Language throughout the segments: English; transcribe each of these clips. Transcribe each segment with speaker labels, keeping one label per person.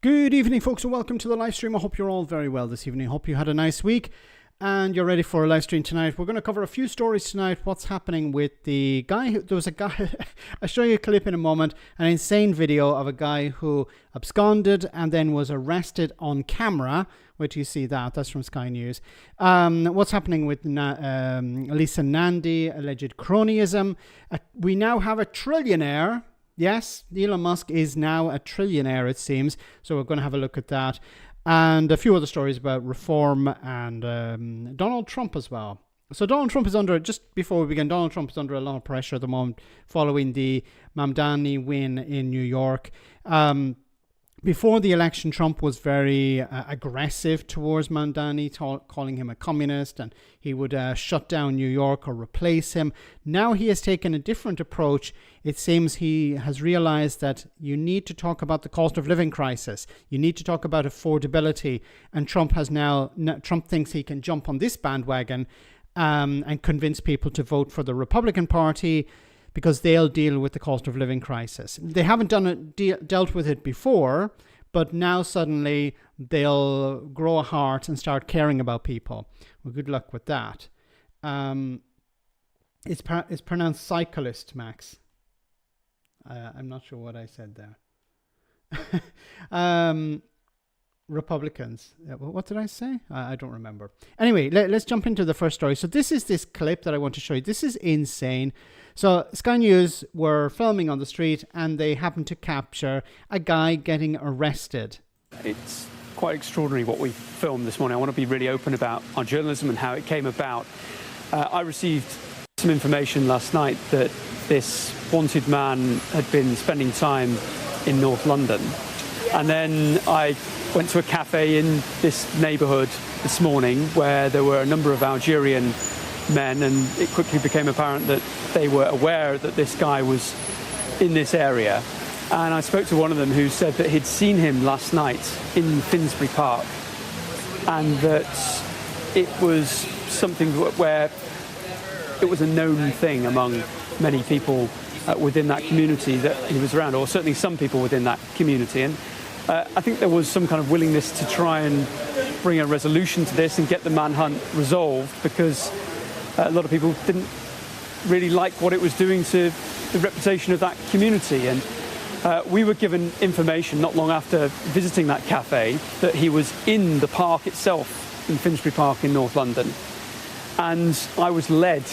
Speaker 1: Good evening, folks, and welcome to the live stream. I hope you're all very well this evening. Hope you had a nice week and you're ready for a live stream tonight. We're going to cover a few stories tonight. What's happening with the guy there was a guy I'll show you a clip in a moment, an insane video of a guy who absconded and then was arrested on camera. Wait till you see that's from Sky News. What's happening with Lisa Nandy, alleged cronyism. We now have a trillionaire. Yes, Elon Musk is now a trillionaire, it seems. So we're going to have a look at that. And a few other stories about reform and Donald Trump as well. So Donald Trump is under, just before we begin, Donald Trump is under a lot of pressure at the moment following the Nandy win in New York. Before the election, Trump was very aggressive towards Nandy, calling him a communist, and he would shut down New York or replace him. Now he has taken a different approach. It seems he has realized that you need to talk about the cost of living crisis. You need to talk about affordability. And Trump thinks he can jump on this bandwagon and convince people to vote for the Republican Party, because they'll deal with the cost of living crisis. They haven't dealt with it before, but now suddenly they'll grow a heart and start caring about people. Well, good luck with that. It's pronounced cyclist, Max. I'm not sure what I said there. Republicans. What did I say? I don't remember. Anyway, let's jump into the first story. So this is this clip that I want to show you. This is insane. So Sky News were filming on the street and they happened to capture a guy getting arrested.
Speaker 2: It's quite extraordinary what we filmed this morning. I want to be really open about our journalism and how it came about. I received some information last night that this wanted man had been spending time in North London. And then I went to a cafe in this neighbourhood this morning where there were a number of Algerian men, and it quickly became apparent that they were aware that this guy was in this area. And I spoke to one of them who said that he'd seen him last night in Finsbury Park, and that it was something where it was a known thing among many people within that community that he was around, or certainly some people within that community. And I think there was some kind of willingness to try and bring a resolution to this and get the manhunt resolved, because a lot of people didn't really like what it was doing to the reputation of that community. And we were given information not long after visiting that cafe that he was in the park itself, in Finsbury Park in North London. And I was led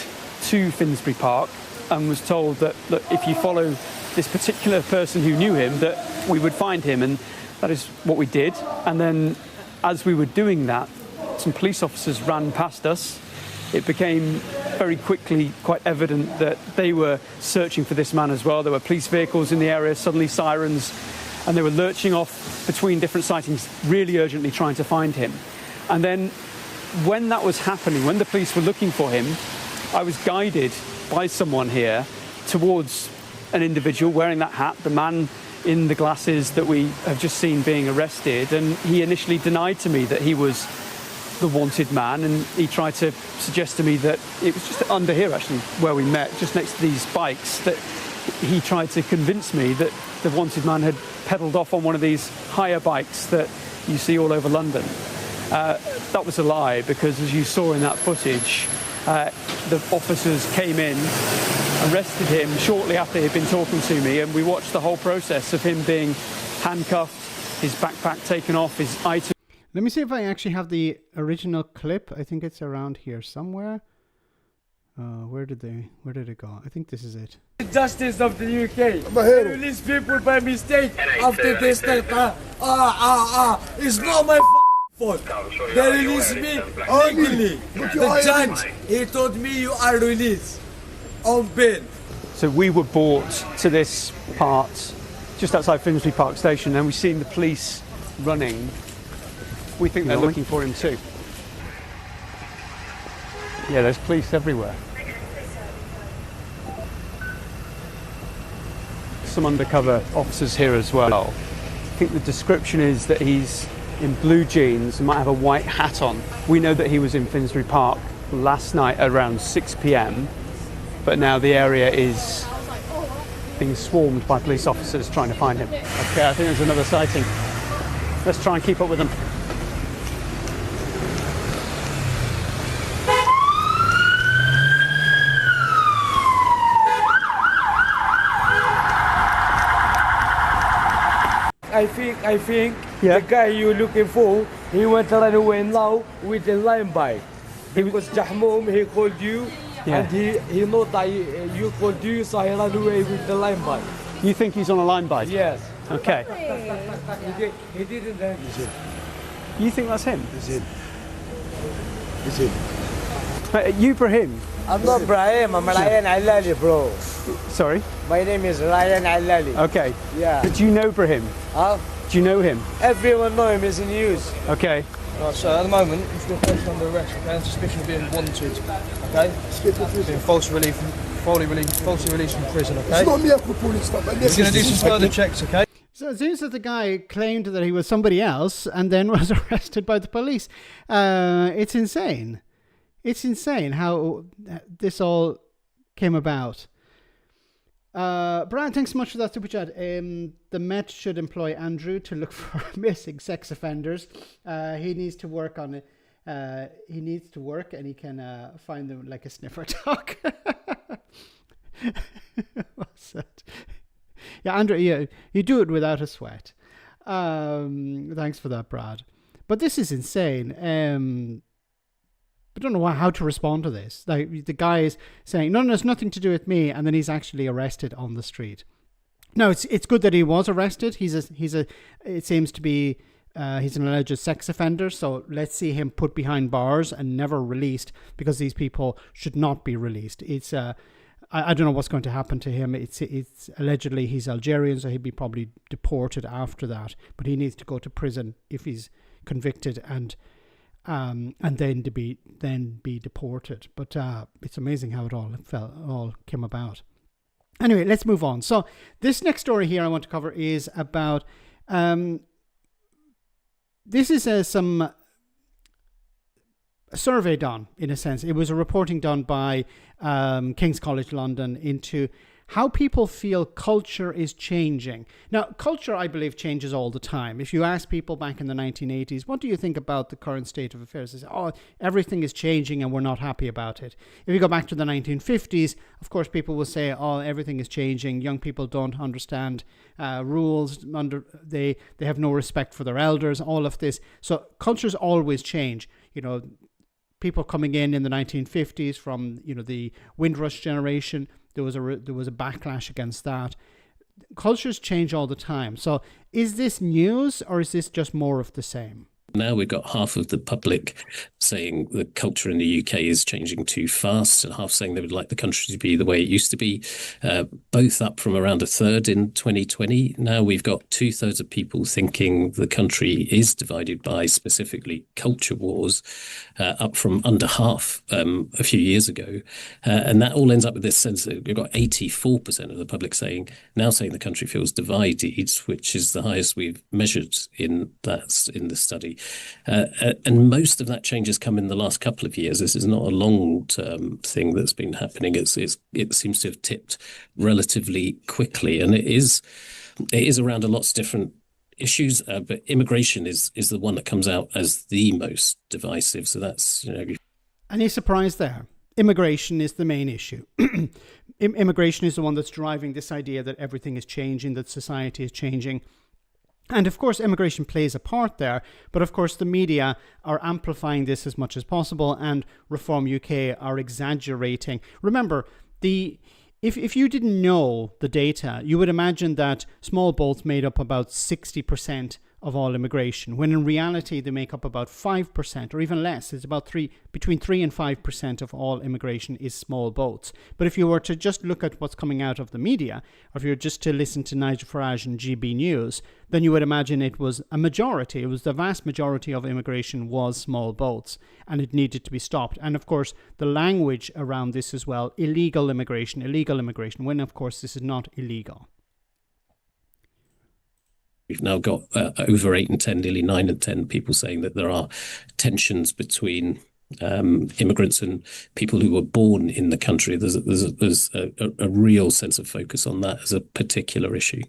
Speaker 2: to Finsbury Park and was told that, look, if you follow this particular person who knew him, that we would find him. And that is what we did. And then as we were doing that, some police officers ran past us. It became very quickly quite evident that they were searching for this man as well. There were police vehicles in the area, suddenly sirens, and they were lurching off between different sightings, really urgently trying to find him. And then when that was happening, when the police were looking for him, I was guided by someone here towards an individual wearing that hat, the man in the glasses that we have just seen being arrested. And he initially denied to me that he was the wanted man, and he tried to suggest to me that it was just under here, actually, where we met, just next to these bikes, that he tried to convince me that the wanted man had pedalled off on one of these hire bikes that you see all over London. That was a lie, because as you saw in that footage, the officers came in, arrested him shortly after he'd been talking to me, and we watched the whole process of him being handcuffed, his backpack taken off, his items.
Speaker 1: Let me see if I actually have the original clip. I think it's around here somewhere. Where did it go? I think this is it.
Speaker 3: The justice of the UK. They release people by mistake after they start. It's not my fault. They release me legally. The judge, he told me you are released on bail.
Speaker 2: So we were brought to this part just outside Finsbury Park Station, and we've seen the police running. We think they're looking for him too. Yeah, there's police everywhere. Some undercover officers here as well. I think the description is that he's in blue jeans and might have a white hat on. We know that he was in Finsbury Park last night around 6 p.m, but now the area is being swarmed by police officers trying to find him. Okay, I think there's another sighting. Let's try and keep up with them.
Speaker 3: I think the guy you're looking for, he went to run away now with the line bike. Because Jahmoum, he called you, and he know that you called you, so he ran away with the line bike.
Speaker 2: You think he's on a line bike?
Speaker 3: Yes.
Speaker 2: Okay.
Speaker 3: He didn't have it.
Speaker 2: You think that's him?
Speaker 4: It's him. It's him.
Speaker 2: You Brahim?
Speaker 3: I'm not Brahim, I'm Ryan Alali, bro.
Speaker 2: Sorry?
Speaker 3: My name is Ryan Alali.
Speaker 2: Okay.
Speaker 3: Yeah.
Speaker 2: But do you know Brahim?
Speaker 3: Huh?
Speaker 2: Do you know him?
Speaker 3: Everyone know him, is in news.
Speaker 2: Okay.
Speaker 5: Right, so at the moment, you've been placed under arrest, okay, on suspicion of being wanted, okay? Being falsely released from prison, okay?
Speaker 4: It's not me, Uncle Police stuff.
Speaker 5: We're going to do some further checks, okay?
Speaker 1: So it seems that the guy claimed that he was somebody else and then was arrested by the police. It's insane. It's insane how this all came about. Brian, thanks so much for that super chat. The Met should employ Andrew to look for missing sex offenders. He needs to work on it. He needs to work and he can find them like a sniffer dog. What's that? Yeah, Andrew, yeah, you do it without a sweat. Thanks for that, Brad. But this is insane. I don't know how to respond to this. Like the guy is saying, no, it's nothing to do with me, and then he's actually arrested on the street. No, it's good that he was arrested. It seems to be he's an alleged sex offender. So let's see him put behind bars and never released, because these people should not be released. It's I don't know what's going to happen to him. It's allegedly he's Algerian, so he'd be probably deported after that. But he needs to go to prison if he's convicted and then be deported. But it's amazing how it all came about. Anyway, let's move on. So this next story here I want to cover is about this is some a survey done, in a sense. It was a reporting done by King's College London into how people feel culture is changing. Now, culture, I believe, changes all the time. If you ask people back in the 1980s, what do you think about the current state of affairs? They say, oh, everything is changing and we're not happy about it. If you go back to the 1950s, of course, people will say, oh, everything is changing. Young people don't understand rules. They have no respect for their elders, all of this. So cultures always change. You know, people coming in the 1950s from, the Windrush generation, there was a backlash against that. Cultures change all the time. So is this news or is this just more of the same?
Speaker 6: Now we've got half of the public saying the culture in the UK is changing too fast, and half saying they would like the country to be the way it used to be, both up from around a third in 2020. Now we've got 2/3 of people thinking the country is divided by specifically culture wars, up from under half a few years ago. And that all ends up with this sense that we've got 84% of the public saying the country feels divided, which is the highest we've measured in the study. And most of that change has come in the last couple of years. This is not a long-term thing that's been happening. It seems to have tipped relatively quickly, and it is around a lot of different issues. But immigration is the one that comes out as the most divisive. So that's
Speaker 1: Any surprise there? Immigration is the main issue. Immigration is the one that's driving this idea that everything is changing, that society is changing. And of course, immigration plays a part there. But of course, the media are amplifying this as much as possible, and Reform UK are exaggerating. Remember, if you didn't know the data, you would imagine that small boats made up about 60% of all immigration, when in reality they make up about 5% or even less. It's about between 3 and 5% of all immigration is small boats. But if you were to just look at what's coming out of the media, or if you were just to listen to Nigel Farage and GB News, then you would imagine it was a majority. It was the vast majority of immigration was small boats, and it needed to be stopped. And of course, the language around this as well, illegal immigration, when of course this is not illegal.
Speaker 6: We've now got over 8 and 10, nearly 9 and 10 people saying that there are tensions between immigrants and people who were born in the country. There's a real sense of focus on that as a particular issue.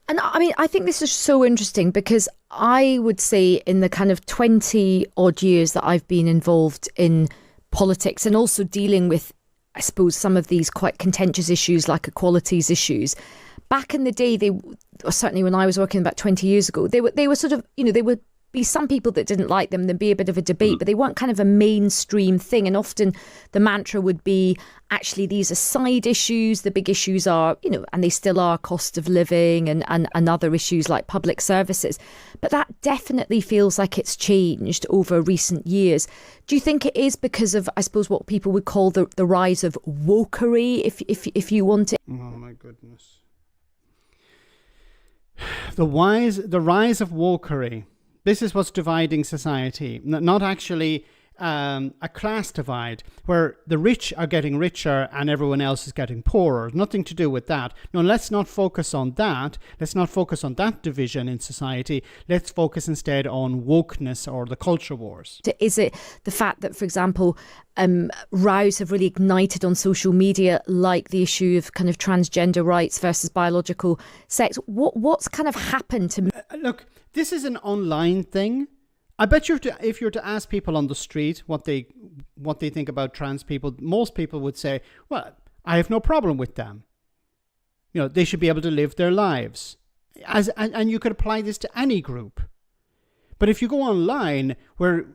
Speaker 7: And I mean, I think this is so interesting because I would say in the kind of 20 odd years that I've been involved in politics and also dealing with, I suppose, some of these quite contentious issues like equalities issues, back in the day, certainly when I was working about 20 years ago, they were sort of, there would be some people that didn't like them, there'd be a bit of a debate, but they weren't kind of a mainstream thing. And often the mantra would be, actually, these are side issues. The big issues are, and they still are, cost of living and other issues like public services. But that definitely feels like it's changed over recent years. Do you think it is because of, I suppose, what people would call the rise of wokery, if you want it?
Speaker 1: Oh my goodness. The rise of wokery. This is what's dividing society, not actually a class divide where the rich are getting richer and everyone else is getting poorer. Nothing to do with that. No, let's not focus on that. Let's not focus on that division in society. Let's focus instead on wokeness or the culture wars.
Speaker 7: Is it the fact that, for example, rows have really ignited on social media, like the issue of kind of transgender rights versus biological sex? What's kind of happened to...
Speaker 1: Look, this is an online thing. I bet you if you were to ask people on the street what they think about trans people, most people would say, well, I have no problem with them. They should be able to live their lives. And you could apply this to any group. But if you go online where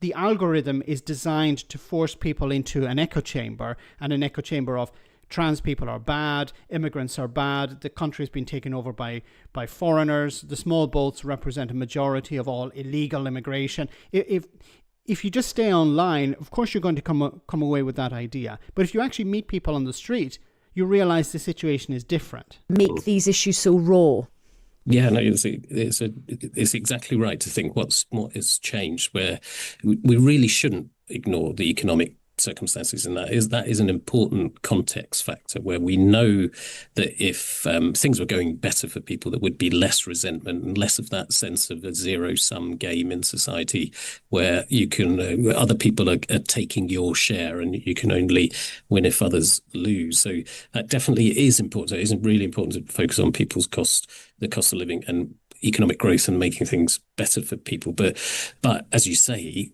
Speaker 1: the algorithm is designed to force people into an echo chamber, and an echo chamber of trans people are bad, immigrants are bad, the country has been taken over by foreigners, the small boats represent a majority of all illegal immigration. If you just stay online, of course you're going to come away with that idea. But if you actually meet people on the street, you realize the situation is different.
Speaker 7: Make these issues so raw.
Speaker 6: Yeah, no, it's exactly right to think what has changed, where we really shouldn't ignore the economic circumstances, and that is an important context factor where we know that if things were going better for people, there would be less resentment and less of that sense of a zero-sum game in society where you can other people are taking your share and you can only win if others lose. So that definitely is important. It is really important to focus on the cost of living and economic growth and making things better for people. But as you say,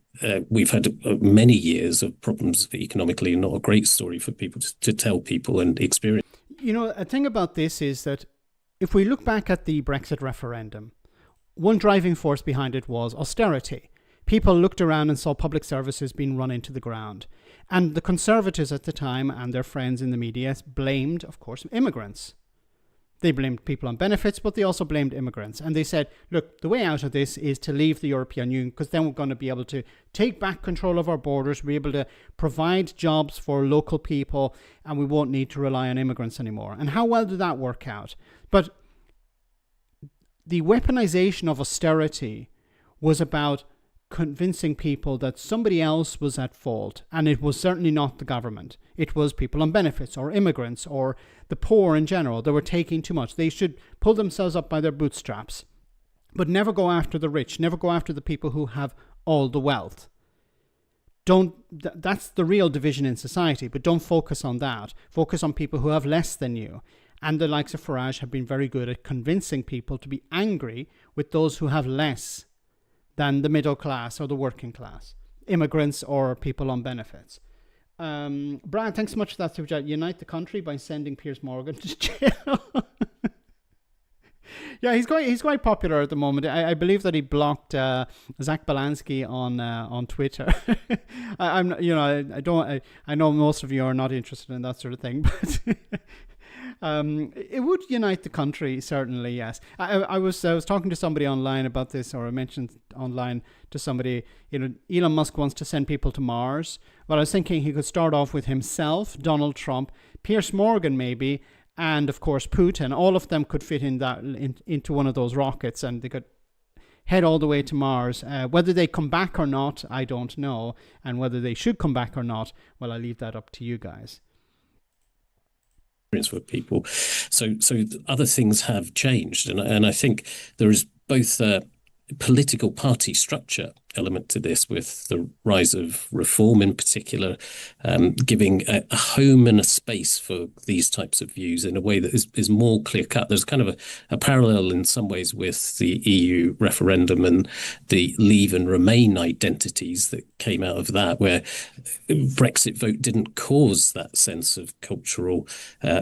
Speaker 6: we've had many years of problems economically, and not a great story for people to tell people and experience.
Speaker 1: A thing about this is that if we look back at the Brexit referendum, one driving force behind it was austerity. People looked around and saw public services being run into the ground. And the Conservatives at the time and their friends in the media blamed, of course, immigrants. They blamed people on benefits, but they also blamed immigrants. And they said, look, the way out of this is to leave the European Union, because then we're going to be able to take back control of our borders, be able to provide jobs for local people, and we won't need to rely on immigrants anymore. And how well did that work out? But the weaponization of austerity was about convincing people that somebody else was at fault, and it was certainly not the government. It was people on benefits or immigrants or the poor in general. They were taking too much. They should pull themselves up by their bootstraps, but never go after the rich, never go after the people who have all the wealth. That's the real division in society, but don't focus on that. Focus on people who have less than you. And the likes of Farage have been very good at convincing people to be angry with those who have less than the middle class or the working class, immigrants or people on benefits. Brian, thanks so much for that super chat. Unite the country by sending Piers Morgan to jail. Yeah, he's quite popular at the moment. I believe that he blocked Zach Balansky on Twitter. I know most of you are not interested in that sort of thing, but it would unite the country, certainly. Yes, I was talking to somebody online about this, or I mentioned online to somebody. Elon Musk wants to send people to Mars. Well, I was thinking he could start off with himself, Donald Trump, Piers Morgan, maybe. And of course, Putin. All of them could fit into one of those rockets, and they could head all the way to Mars. Whether they come back or not, I don't know. And whether they should come back or not, well, I leave that up to you guys.
Speaker 6: For people, so other things have changed, and I think there is both political party structure element to this, with the rise of reform in particular, giving a home and a space for these types of views in a way that is more clear cut. There's kind of a parallel in some ways with the EU referendum and the Leave and Remain identities that came out of that, where Brexit vote didn't cause that sense of cultural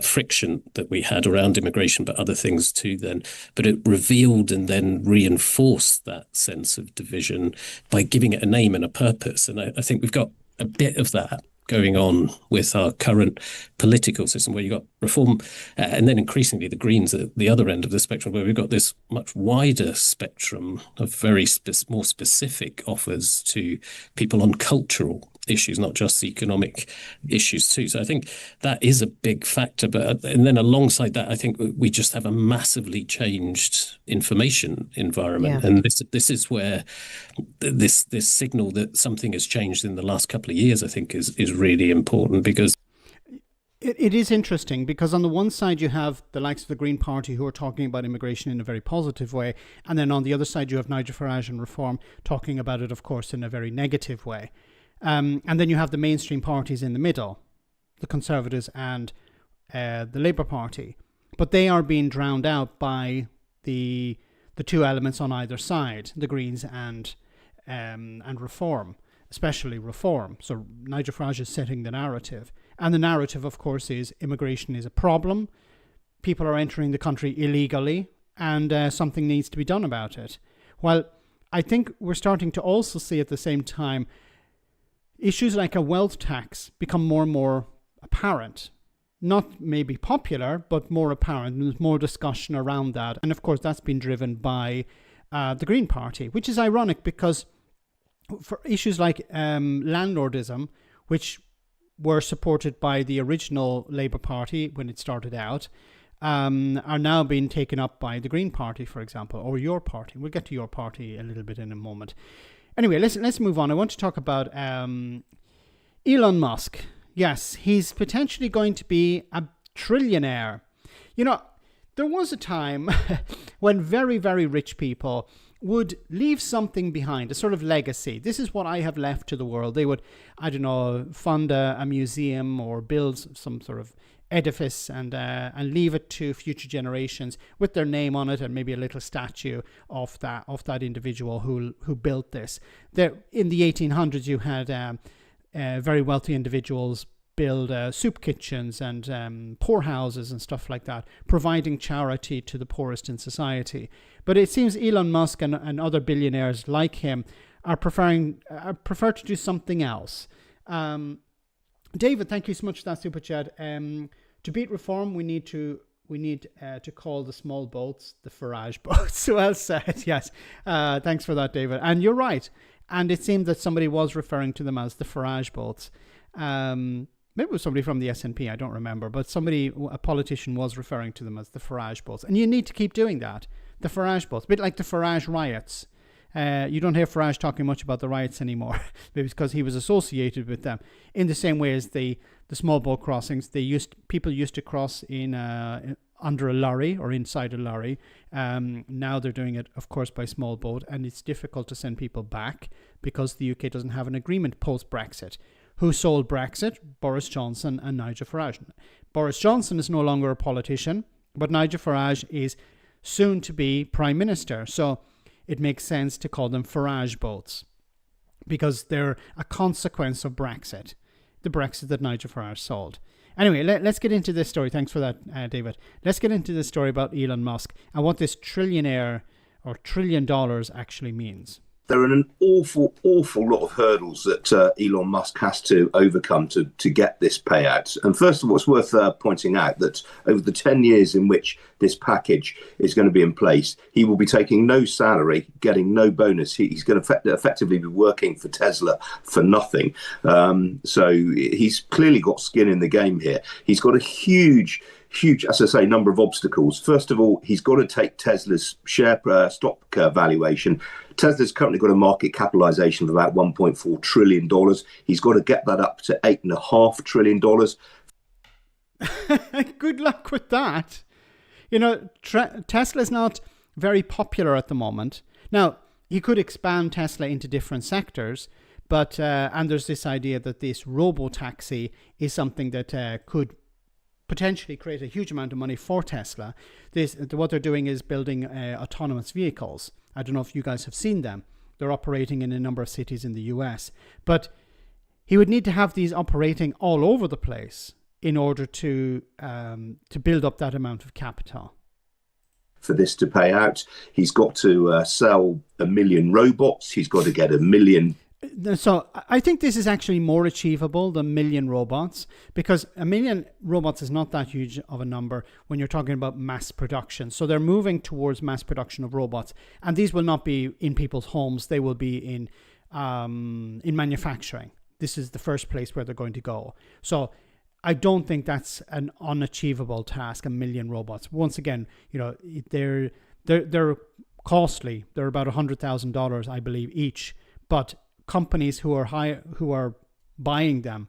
Speaker 6: friction that we had around immigration, but other things too then. But it revealed and then reinforced that sense of division by giving it a name and a purpose. And I think we've got a bit of that going on with our current political system, where you've got reform and then increasingly the Greens at the other end of the spectrum, where we've got this much wider spectrum of very more specific offers to people on cultural issues, not just economic issues too. So I think that is a big factor. And then alongside that, I think we just have a massively changed information environment. Yeah. And this is where this signal that something has changed in the last couple of years, I think, is really important, because
Speaker 1: it is interesting, because on the one side you have the likes of the Green Party who are talking about immigration in a very positive way, and then on the other side you have Nigel Farage and Reform talking about it, of course, in a very negative way. And then you have the mainstream parties in the middle, the Conservatives and the Labour Party. But they are being drowned out by the two elements on either side, the Greens and Reform, especially Reform. So Nigel Farage is setting the narrative. And the narrative, of course, is immigration is a problem. People are entering the country illegally, and something needs to be done about it. Well, I think we're starting to also see at the same time issues like a wealth tax become more and more apparent. Not maybe popular, but more apparent. There's more discussion around that. And of course, that's been driven by the Green Party, which is ironic, because for issues like landlordism, which were supported by the original Labour Party when it started out, are now being taken up by the Green Party, for example, or your party. We'll get to your party a little bit in a moment. Anyway, let's move on. I want to talk about Elon Musk. Yes, he's potentially going to be a trillionaire. You know, there was a time when very, very rich people would leave something behind, a sort of legacy. This is what I have left to the world. They would, I don't know, fund a museum or build some sort of edifice and leave it to future generations with their name on it, and maybe a little statue of that individual who built this. There, in the 1800s, you had very wealthy individuals build soup kitchens and poorhouses and stuff like that, providing charity to the poorest in society. But it seems Elon Musk and other billionaires like him prefer to do something else. David, thank you so much for that super chat. To beat reform, we need to call the small boats the Farage boats. Well said. Yes. Thanks for that, David. And you're right. And it seemed that somebody was referring to them as the Farage boats. Maybe it was somebody from the SNP, I don't remember, but a politician was referring to them as the Farage boats. And you need to keep doing that. The Farage boats, a bit like the Farage riots. You don't hear Farage talking much about the riots anymore, maybe because he was associated with them. In the same way as the small boat crossings, people used to cross in under a lorry or inside a lorry. Now they're doing it, of course, by small boat, and it's difficult to send people back because the UK doesn't have an agreement post-Brexit. Who sold Brexit? Boris Johnson and Nigel Farage. Boris Johnson is no longer a politician, but Nigel Farage is soon to be Prime Minister. So it makes sense to call them Farage boats because they're a consequence of Brexit, the Brexit that Nigel Farage sold. Anyway, let's get into this story. Thanks for that, David. Let's get into this story about Elon Musk and what this trillionaire or $1 trillion actually means.
Speaker 8: There are an awful lot of hurdles that Elon Musk has to overcome to get this payout. And first of all, it's worth pointing out that over the 10 years in which this package is going to be in place, he will be taking no salary, getting no bonus. He's going to effectively be working for Tesla for nothing. So he's clearly got skin in the game here. He's got a huge, as I say, number of obstacles. First of all, he's got to take Tesla's stock valuation. Tesla's currently got a market capitalization of about $1.4 trillion. He's got to get that up to $8.5 trillion.
Speaker 1: Good luck with that. You know, Tesla's not very popular at the moment. Now, he could expand Tesla into different sectors. But and there's this idea that this robo-taxi is something that could potentially create a huge amount of money for Tesla. What they're doing is building autonomous vehicles. I don't know if you guys have seen them. They're operating in a number of cities in the US. But he would need to have these operating all over the place in order to build up that amount of capital.
Speaker 8: For this to pay out, he's got to sell 1 million robots. He's got to get 1 million.
Speaker 1: So I think this is actually more achievable than 1 million robots, because 1 million robots is not that huge of a number when you're talking about mass production. So they're moving towards mass production of robots, and these will not be in people's homes. They will be in manufacturing. This is the first place where they're going to go. So I don't think that's an unachievable task, 1 million robots. Once again, they're costly. They're about $100,000, I believe, each. But companies who are buying them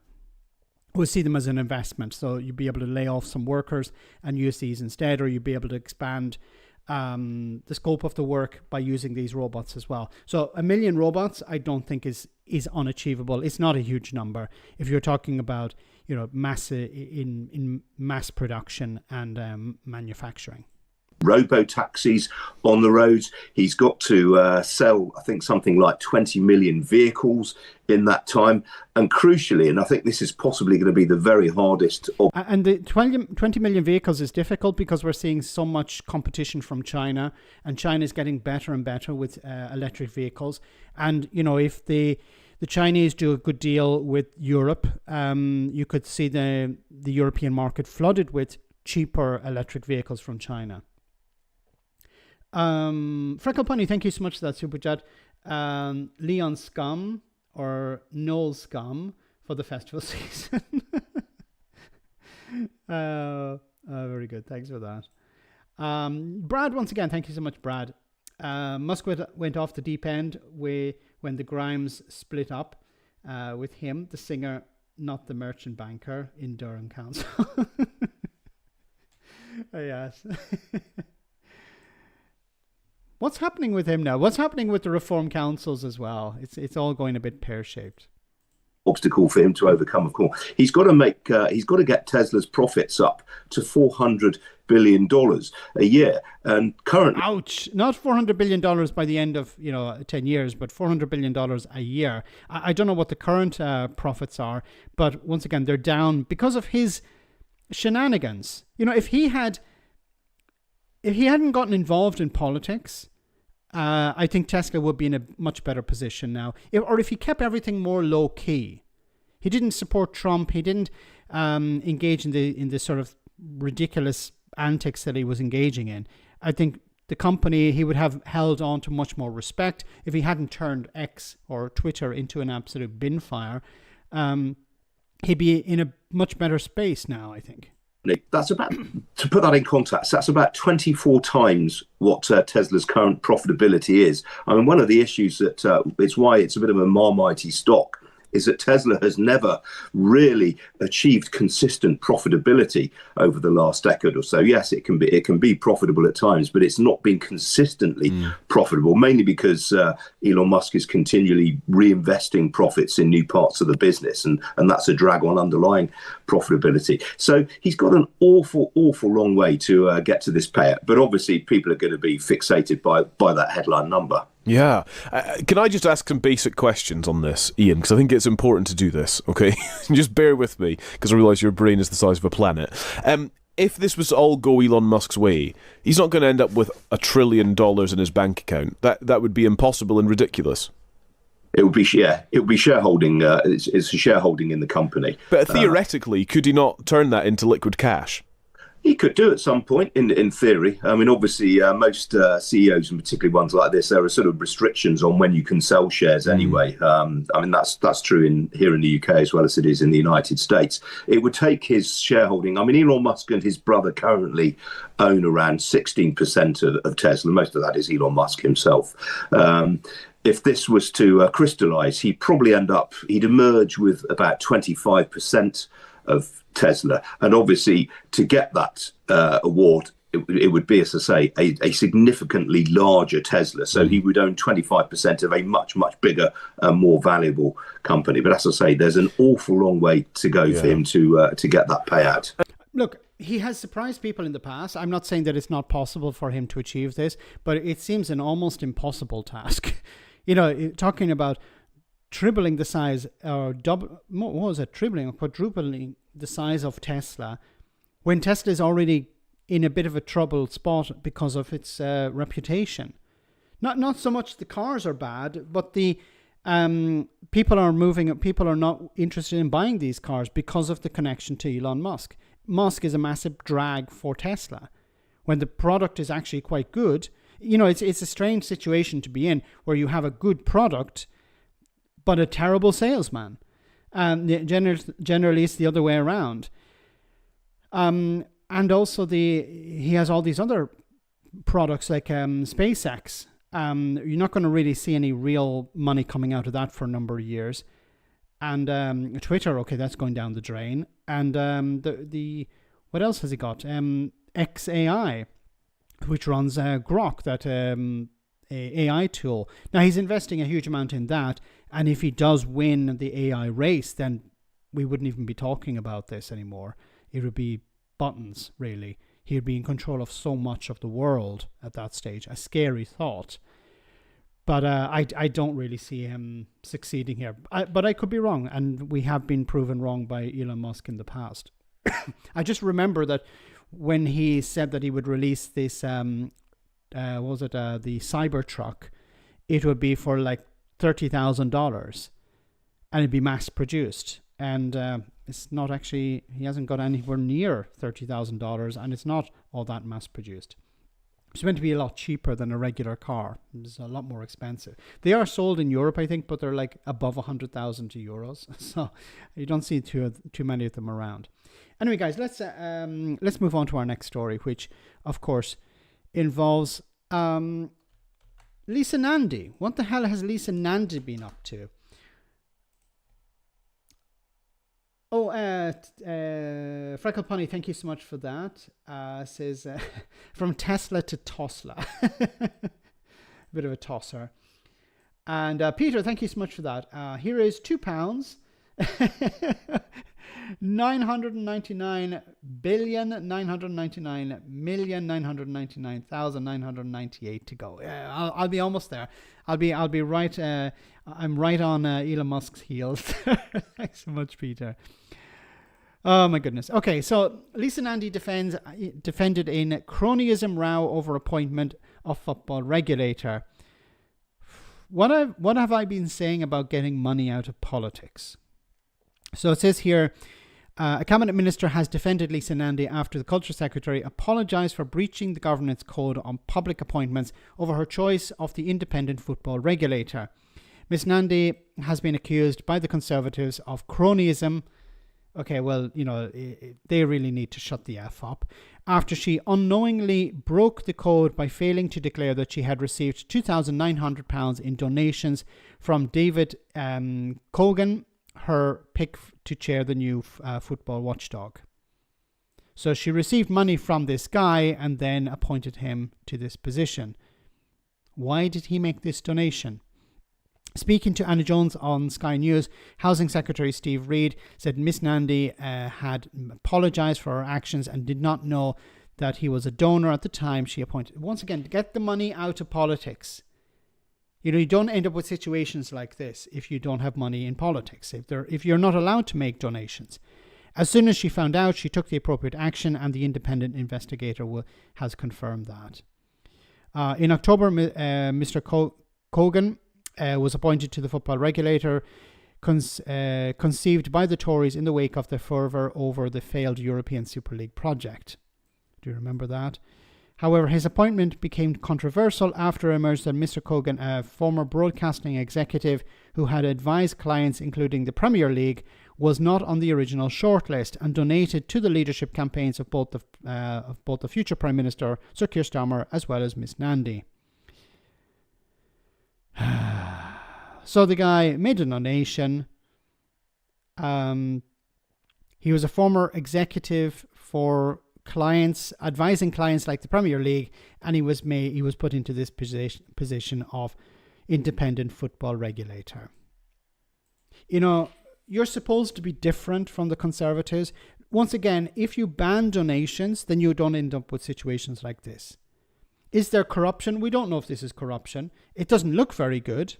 Speaker 1: will see them as an investment. So you'll be able to lay off some workers and use these instead, or you'll be able to expand the scope of the work by using these robots as well. So 1 million robots, I don't think is unachievable. It's not a huge number if you're talking about mass in mass production and manufacturing.
Speaker 8: Robo-taxis on the roads. He's got to sell, I think, something like 20 million vehicles in that time. And crucially, and I think this is possibly going to be the very hardest.
Speaker 1: And the 20 million vehicles is difficult because we're seeing so much competition from China, and China is getting better and better with electric vehicles. And, if the Chinese do a good deal with Europe, you could see the European market flooded with cheaper electric vehicles from China. Freckle Pony, thank you so much for that super chat. Leon Scum or Noel Scum for the festival season. Very good. Thanks for that. Brad, once again, thank you so much, Brad. Musk went off the deep end when the Grimes split up with him, the singer, not the merchant banker in Durham Council. Yes. What's happening with him now? What's happening with the reform councils as well? It's all going a bit pear-shaped.
Speaker 8: Obstacle for him to overcome, of course. He's got to get Tesla's profits up to $400 billion a year. And currently,
Speaker 1: ouch! Not $400 billion by the end of 10 years, but $400 billion a year. I don't know what the current profits are, but once again, they're down because of his shenanigans. If he hadn't gotten involved in politics, I think Tesla would be in a much better position now. If he kept everything more low key, he didn't support Trump. He didn't engage in the sort of ridiculous antics that he was engaging in. I think the company, he would have held on to much more respect if he hadn't turned X or Twitter into an absolute bin fire. He'd be in a much better space now, I think.
Speaker 8: That's about, to put that in context, that's about 24 times what Tesla's current profitability is. I mean, one of the issues that it's why it's a bit of a Marmitey stock is that Tesla has never really achieved consistent profitability over the last decade or so. Yes, it can be profitable at times, but it's not been consistently profitable, mainly because Elon Musk is continually reinvesting profits in new parts of the business, and that's a drag on underlying profitability. So he's got an awful long way to get to this payout. But obviously, people are going to be fixated by that headline number.
Speaker 9: Yeah. Can I just ask some basic questions on this, Ian? Because I think it's important to do this, okay? Just bear with me, because I realise your brain is the size of a planet. If this was to all go Elon Musk's way, he's not going to end up with $1 trillion in his bank account. That would be impossible and ridiculous.
Speaker 8: It would be shareholding. It's a shareholding in the company.
Speaker 9: But theoretically, could he not turn that into liquid cash?
Speaker 8: He could do at some point, in theory. I mean, obviously, most CEOs, and particularly ones like this, there are sort of restrictions on when you can sell shares anyway. I mean, that's true here in the UK as well as it is in the United States. It would take his shareholding. I mean, Elon Musk and his brother currently own around 16% of Tesla. Most of that is Elon Musk himself. If this was to crystallise, he'd emerge with about 25% of Tesla. And obviously, to get that award, it would be, as I say, a significantly larger Tesla. So he would own 25% of a much, much bigger, more valuable company. But as I say, there's an awful long way to go for him to get that payout.
Speaker 1: Look, he has surprised people in the past. I'm not saying that it's not possible for him to achieve this, but it seems an almost impossible task. Talking about tripling the size, or tripling or quadrupling the size of Tesla, when Tesla is already in a bit of a troubled spot because of its reputation. Not so much the cars are bad, but the people are not interested in buying these cars because of the connection to Elon Musk. Musk is a massive drag for Tesla when the product is actually quite good. It's a strange situation to be in where you have a good product but a terrible salesman. Generally it's the other way around. And also he has all these other products like SpaceX. You're not going to really see any real money coming out of that for a number of years. And Twitter, okay, that's going down the drain. And the what else has he got? XAI, which runs Grok, that AI tool. Now he's investing a huge amount in that. And if he does win the AI race, then we wouldn't even be talking about this anymore. It would be buttons, really. He would be in control of so much of the world at that stage. A scary thought. But I don't really see him succeeding here. But I could be wrong, and we have been proven wrong by Elon Musk in the past. I just remember that when he said that he would release this, the Cybertruck, it would be for like $30,000, and it'd be mass produced. And it's not actually, he hasn't got anywhere near $30,000, and it's not all that mass produced. It's meant to be a lot cheaper than a regular car. It's a lot more expensive. They are sold in Europe, I think, but they're like above 100,000 euros. So you don't see too many of them around. Anyway, guys, let's move on to our next story, which, of course, involves Lisa Nandy. What the hell has Lisa Nandy been up to? Oh, Freckle Pony, thank you so much for that. Says, from Tesla to Tosla. Bit of a tosser. And Peter, thank you so much for that. Here is £2. 999,999,999,998 to go. I'll be almost there. I'll be right. I'm right on Elon Musk's heels. Thanks so much, Peter. Oh my goodness. Okay, so Lisa Nandy defended in cronyism row over appointment of football regulator. What have I been saying about getting money out of politics? So it says here, a cabinet minister has defended Lisa Nandy after the culture secretary apologised for breaching the governance code on public appointments over her choice of the independent football regulator. Miss Nandy has been accused by the Conservatives of cronyism. Okay, well, they really need to shut the F up. After she unknowingly broke the code by failing to declare that she had received £2,900 in donations from David Cogan, her pick to chair the new football watchdog. So she received money from this guy and then appointed him to this position. Why did he make this donation? Speaking to Anna Jones on Sky News, Housing Secretary Steve Reid said Miss Nandy had apologised for her actions and did not know that he was a donor at the time she appointed. Once again, get the money out of politics. You don't end up with situations like this if you don't have money in politics, if you're not allowed to make donations. As soon as she found out, she took the appropriate action, and the independent investigator has confirmed that. In October, Mr. Cogan was appointed to the football regulator, conceived by the Tories in the wake of the fervour over the failed European Super League project. Do you remember that? However, his appointment became controversial after it emerged that Mr. Cogan, a former broadcasting executive who had advised clients including the Premier League, was not on the original shortlist and donated to the leadership campaigns of both the future Prime Minister, Sir Keir Starmer, as well as Miss Nandy. So the guy made a donation. He was a former executive for clients, advising clients like the Premier League, and he was put into this position of independent football regulator. You know, you're supposed to be different from the Conservatives. Once again, if you ban donations, then you don't end up with situations like this. Is there corruption? We don't know if this is corruption. It doesn't look very good.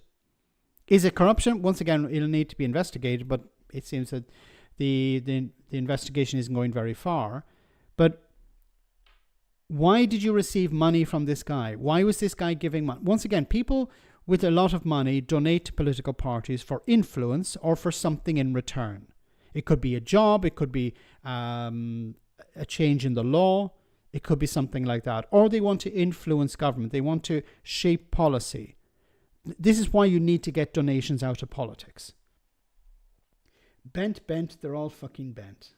Speaker 1: Is it corruption? Once again, it'll need to be investigated, but it seems that the investigation isn't going very far. But why did you receive money from this guy? Why was this guy giving money? Once again, people with a lot of money donate to political parties for influence or for something in return. It could be a job. It could be a change in the law. It could be something like that. Or they want to influence government. They want to shape policy. This is why you need to get donations out of politics. Bent, they're all fucking bent.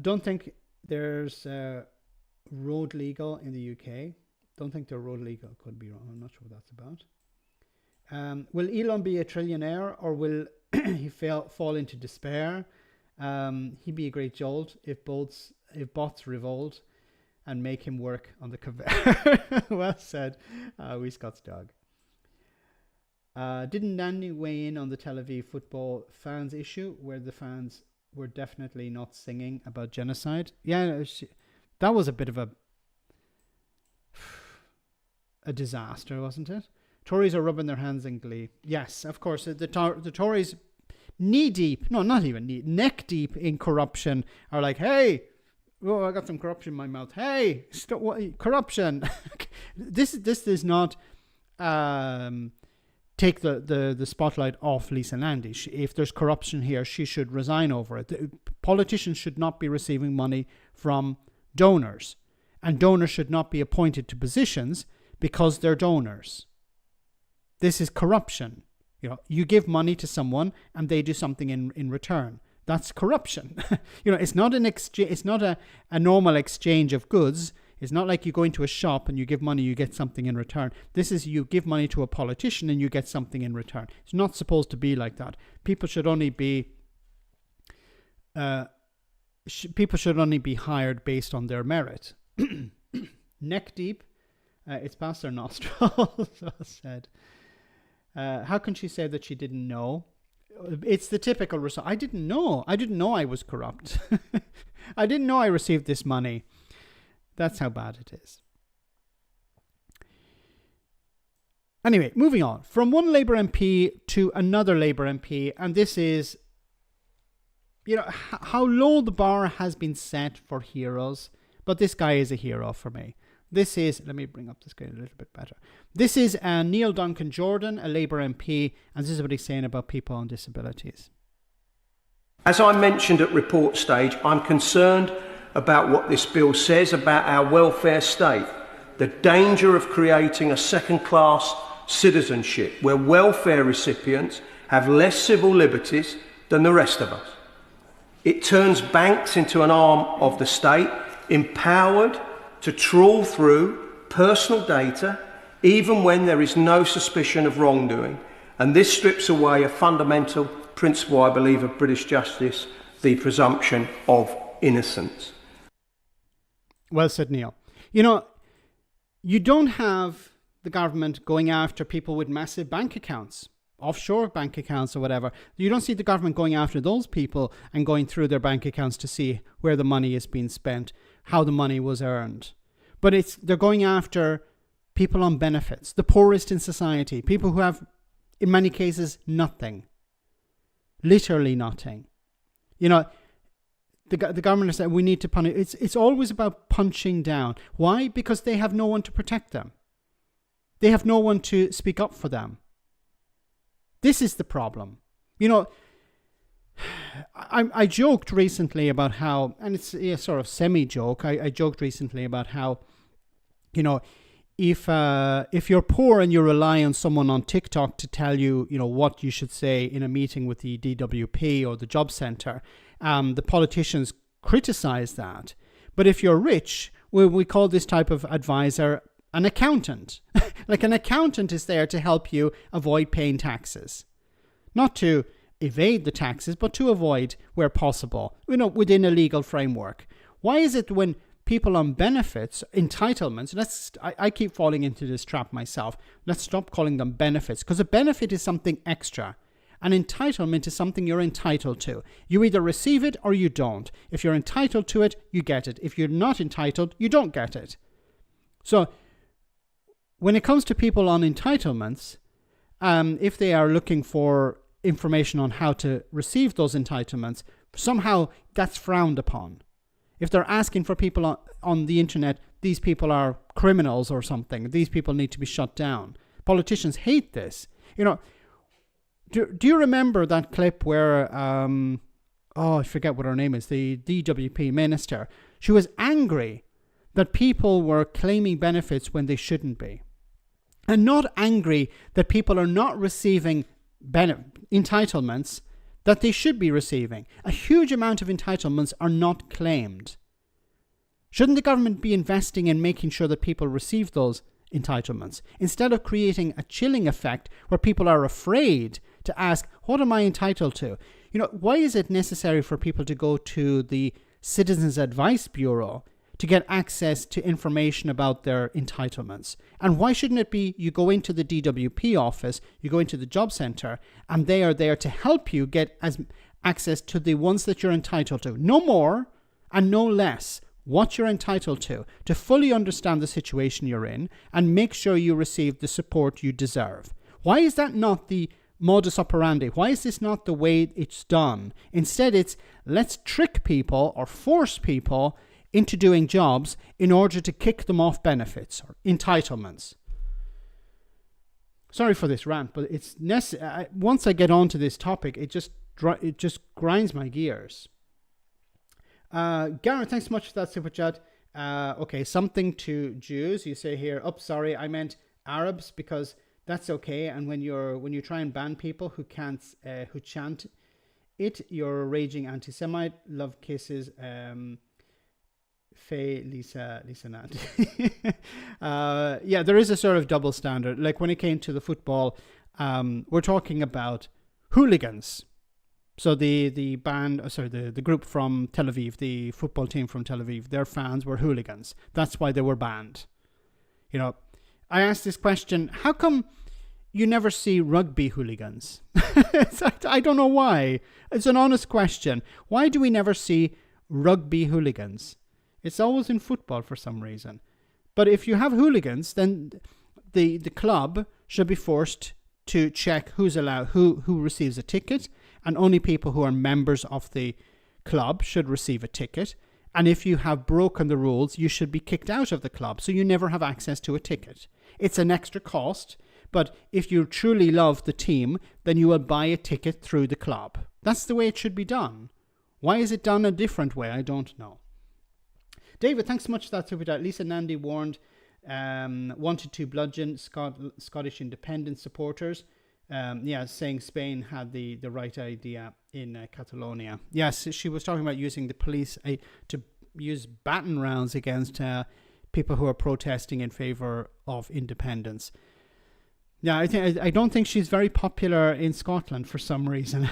Speaker 1: Don't think there's road legal in the UK. Don't think they're road legal. Could be wrong. I'm not sure what that's about. Will Elon be a trillionaire, or will he fall into despair? He'd be a great jolt if bots revolt and make him work on the conveyor. Well said, wee Scott's dog. Didn't Nandy weigh in on the Tel Aviv football fans issue, where the fans were definitely not singing about genocide? Yeah, that was a bit of a disaster, wasn't it? Tories are rubbing their hands in glee. Yes, of course. The Tories, neck deep in corruption, are like, hey, oh, I got some corruption in my mouth. Hey, stop, corruption. This does not take the spotlight off Lisa Nandy. If there's corruption here, she should resign over it. Politicians should not be receiving money from donors, and donors should not be appointed to positions because they're donors. This is corruption. You know, you give money to someone and they do something in return. That's corruption. You know, it's not it's not a normal exchange of goods. It's not like you go into a shop and you give money, you get something in return. This is, you give money to a politician and you get something in return. It's not supposed to be like that. People should only be hired based on their merit. Neck deep. It's past their nostrils, I said. How can she say that she didn't know? It's the typical result. I didn't know I was corrupt. I didn't know I received this money. That's how bad it is. Anyway, moving on. From one Labour MP to another Labour MP, and this is, you know, how low the bar has been set for heroes, but this guy is a hero for me. This is, let me bring up the screen a little bit better. This is Neil Duncan Jordan, a Labour MP, and this is what he's saying about people on disabilities.
Speaker 10: As I mentioned at report stage, I'm concerned about what this bill says about our welfare state, the danger of creating a second-class citizenship where welfare recipients have less civil liberties than the rest of us. It turns banks into an arm of the state, empowered to trawl through personal data even when there is no suspicion of wrongdoing. And this strips away a fundamental principle, I believe, of British justice, the presumption of innocence.
Speaker 1: Well said, Neil. You know, you don't have the government going after people with massive bank accounts, offshore bank accounts or whatever. You don't see the government going after those people and going through their bank accounts to see where the money is being spent, how the money was earned. But they're going after people on benefits, the poorest in society, people who have, in many cases, nothing. Literally nothing. You know, the government has said we need to punish. It's always about punching down. Why? Because they have no one to protect them. They have no one to speak up for them. This is the problem. You know, I joked recently about how, and it's a sort of semi-joke, I joked recently about how, you know, if you're poor and you rely on someone on TikTok to tell you, you know, what you should say in a meeting with the DWP or the job centre, the politicians criticize that. But if you're rich, we call this type of advisor an accountant. Like, an accountant is there to help you avoid paying taxes, not to evade the taxes, but to avoid where possible, within a legal framework. Why is it when people on benefits, entitlements, I keep falling into this trap myself. Let's stop calling them benefits, because a benefit is something extra. An entitlement is something you're entitled to. You either receive it or you don't. If you're entitled to it, you get it. If you're not entitled, you don't get it. So when it comes to people on entitlements, if they are looking for information on how to receive those entitlements, somehow that's frowned upon. If they're asking for people on the internet, these people are criminals or something. These people need to be shut down. Politicians hate this. Do you remember that clip where, I forget what her name is, the DWP minister? She was angry that people were claiming benefits when they shouldn't be. And not angry that people are not receiving entitlements that they should be receiving. A huge amount of entitlements are not claimed. Shouldn't the government be investing in making sure that people receive those entitlements, instead of creating a chilling effect where people are afraid to ask, what am I entitled to? Why is it necessary for people to go to the Citizens Advice Bureau to get access to information about their entitlements? And why shouldn't it be you go into the DWP office, you go into the job centre, and they are there to help you get access to the ones that you're entitled to? No more and no less. What you're entitled to fully understand the situation you're in and make sure you receive the support you deserve. Why is that not the modus operandi? Why is this not the way it's done? Instead, it's let's trick people or force people into doing jobs in order to kick them off benefits or entitlements. Sorry for this rant, but it's necessary. Once I get onto this topic, it just grinds my gears. Gareth, thanks so much for that super chat. Okay, something to Jews. You say here, sorry, I meant Arabs, because that's okay. And when you try and ban people who chant it, you're a raging anti-Semite. Love kisses. Faye, Lisa Nandy. Yeah, there is a sort of double standard. Like when it came to the football, we're talking about hooligans. So the group from Tel Aviv, the football team from Tel Aviv, their fans were hooligans. That's why they were banned. I asked this question, how come you never see rugby hooligans? I don't know why. It's an honest question. Why do we never see rugby hooligans? It's always in football for some reason. But if you have hooligans, then the club should be forced to check who's allowed, who receives a ticket, and only people who are members of the club should receive a ticket. And if you have broken the rules, you should be kicked out of the club, so you never have access to a ticket. It's an extra cost, but if you truly love the team, then you will buy a ticket through the club. That's the way it should be done. Why is it done a different way? I don't know. David, thanks so much for that super chat. Lisa Nandy wanted to bludgeon Scottish independence supporters. Saying Spain had the right idea in Catalonia. Yes, she was talking about using the police to use baton rounds against people who are protesting in favour of independence. Yeah, I don't think she's very popular in Scotland for some reason.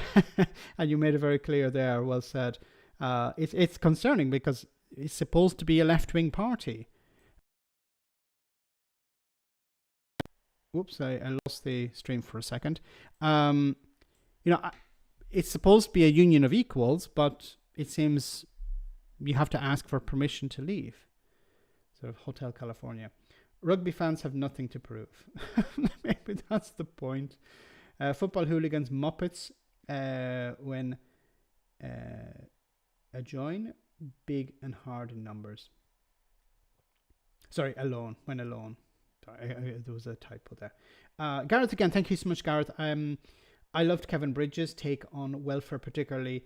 Speaker 1: And you made it very clear there. Well said. It's concerning because it's supposed to be a left-wing party. Whoops, I lost the stream for a second. It's supposed to be a union of equals, but it seems you have to ask for permission to leave. Sort of Hotel California. Rugby fans have nothing to prove. Maybe that's the point. Football hooligans, Muppets, when join, big and hard in numbers. Sorry, alone, when alone. There was a typo there. Gareth again, thank you so much, Gareth. I loved Kevin Bridges' take on welfare, particularly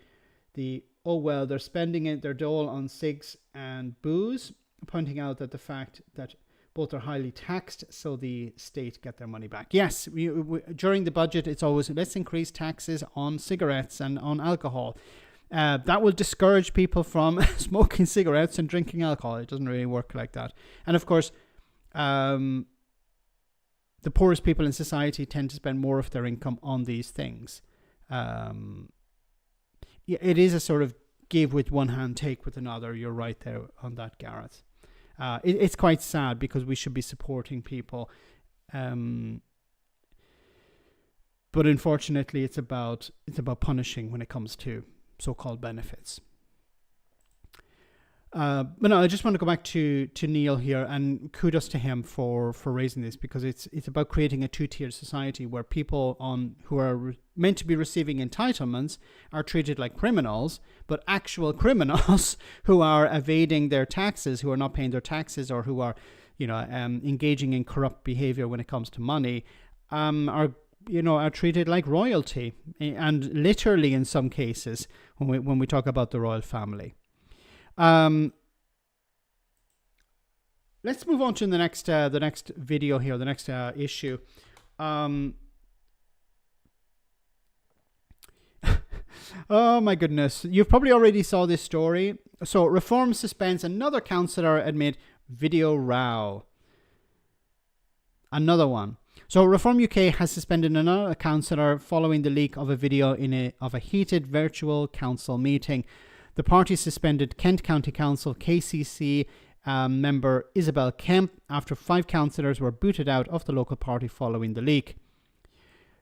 Speaker 1: they're spending their dole on cigs and booze, pointing out that the fact that both are highly taxed, so the state get their money back. Yes, during the budget, it's always, let's increase taxes on cigarettes and on alcohol. That will discourage people from smoking cigarettes and drinking alcohol. It doesn't really work like that. And of course, the poorest people in society tend to spend more of their income on these things. It is a sort of give with one hand, take with another. You're right there on that, Gareth. It's quite sad because we should be supporting people. But unfortunately, it's about punishing when it comes to so-called benefits. But no, I just want to go back to Neil here, and kudos to him for raising this, because it's about creating a two-tiered society where people who are meant to be receiving entitlements are treated like criminals, but actual criminals who are evading their taxes, who are not paying their taxes, or who are, engaging in corrupt behavior when it comes to money, are treated like royalty, and literally in some cases when we talk about the royal family. Let's move on to the next video here, the next issue. Oh my goodness, you've probably already saw this story. So Reform suspends another councillor amid video row. Another one. So Reform UK has suspended another councillor following the leak of a video of a heated virtual council meeting. The party suspended Kent County Council KCC member Isabel Kemp after 5 councillors were booted out of the local party following the leak.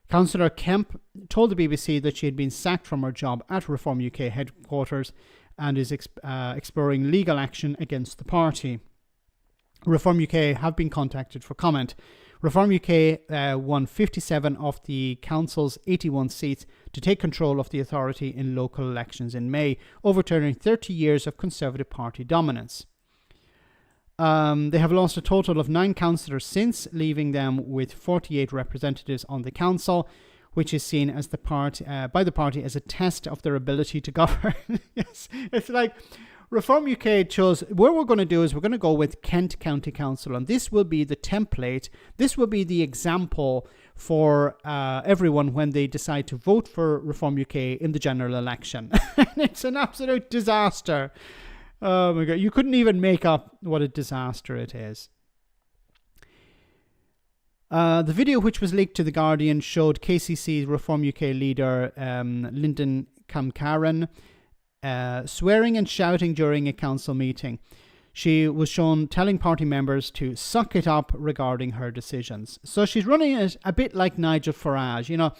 Speaker 1: Councillor Kemp told the BBC that she had been sacked from her job at Reform UK headquarters and is exploring legal action against the party. Reform UK have been contacted for comment. Reform UK won 57 of the council's 81 seats to take control of the authority in local elections in May, overturning 30 years of Conservative Party dominance. They have lost a total of 9 councillors since, leaving them with 48 representatives on the council, which is seen as by the party as a test of their ability to govern. Yes, it's like Reform UK chose, what we're going to do is we're going to go with Kent County Council, and this will be the template, this will be the example for everyone when they decide to vote for Reform UK in the general election. It's an absolute disaster. Oh my God, you couldn't even make up what a disaster it is. The video, which was leaked to The Guardian, showed KCC Reform UK leader Lyndon Camcaran swearing and shouting during a council meeting. She was shown telling party members to suck it up regarding her decisions. So she's running it a bit like Nigel Farage.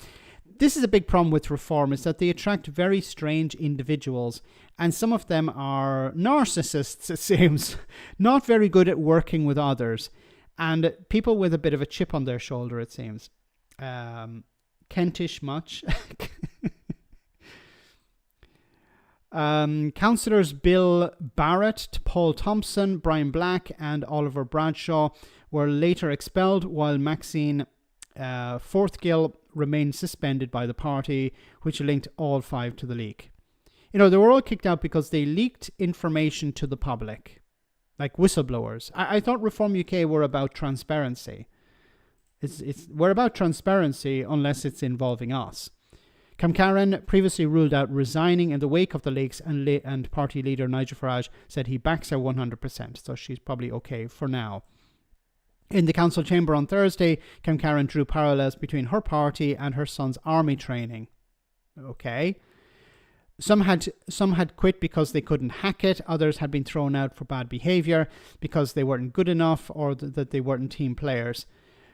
Speaker 1: This is a big problem with Reform, is that they attract very strange individuals, and some of them are narcissists, it seems, not very good at working with others, and people with a bit of a chip on their shoulder, it seems. Kentish much. Councillors Bill Barrett, Paul Thompson, Brian Black and Oliver Bradshaw were later expelled, while Maxine Forthgill remained suspended by the party, which linked all 5 to the leak. They were all kicked out because they leaked information to the public, like whistleblowers. I thought Reform UK were about transparency. We're about transparency unless it's involving us. Camcaran previously ruled out resigning in the wake of the leaks, and party leader Nigel Farage said he backs her 100%, so she's probably okay for now. In the council chamber on Thursday, Camcaran drew parallels between her party and her son's army training. Okay. Some had quit because they couldn't hack it. Others had been thrown out for bad behaviour because they weren't good enough, or that they weren't team players.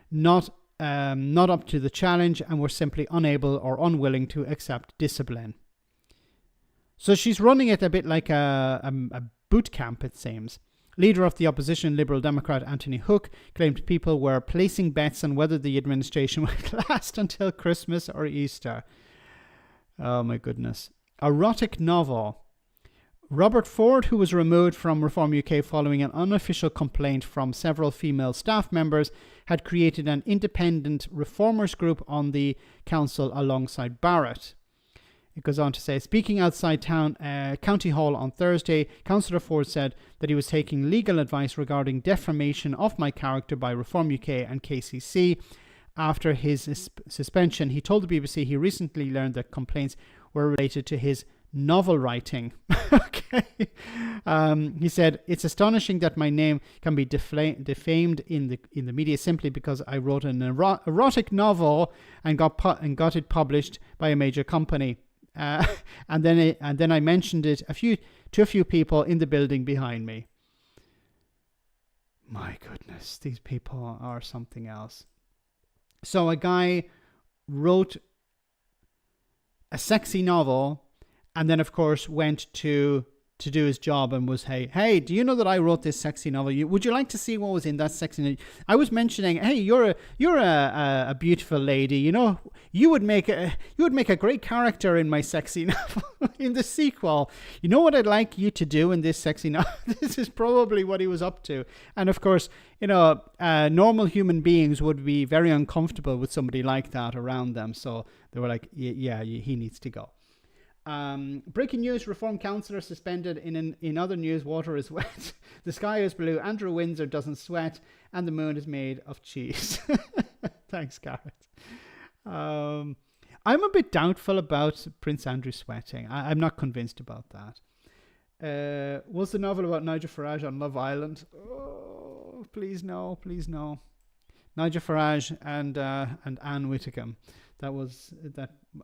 Speaker 1: Not up to the challenge, and were simply unable or unwilling to accept discipline. So she's running it a bit like a boot camp, it seems. Leader of the opposition, Liberal Democrat Anthony Hook, claimed people were placing bets on whether the administration would last until Christmas or Easter. Oh my goodness. Erotic novel. Robert Ford, who was removed from Reform UK following an unofficial complaint from several female staff members, had created an independent reformers group on the council alongside Barrett. It goes on to say, speaking outside County Hall on Thursday, Councillor Ford said that he was taking legal advice regarding defamation of my character by Reform UK and KCC. After his suspension, he told the BBC he recently learned that complaints were related to his novel writing. Okay. He said, it's astonishing that my name can be defamed in the media simply because I wrote an erotic novel and got it published by a major company. And then I mentioned it to a few people in the building behind me. My goodness, these people are something else. So a guy wrote a sexy novel and then, of course, went to do his job and was, hey, do you know that I wrote this sexy novel? Would you like to see what was in that sexy novel? I was mentioning, hey, you're a beautiful lady. You know, you would make a great character in my sexy novel in the sequel. You know what I'd like you to do in this sexy novel? This is probably what he was up to. And of course, you know, normal human beings would be very uncomfortable with somebody like that around them. So they were like, yeah, he needs to go. Breaking news, Reform councillor suspended. In other news, water is wet, the sky is blue, Andrew Windsor doesn't sweat, and the moon is made of cheese. Thanks, Garrett. I'm a bit doubtful about Prince Andrew sweating. I'm not convinced about that. Was the novel about Nigel Farage on Love Island? Oh, please no. Nigel Farage and Anne Whittingham.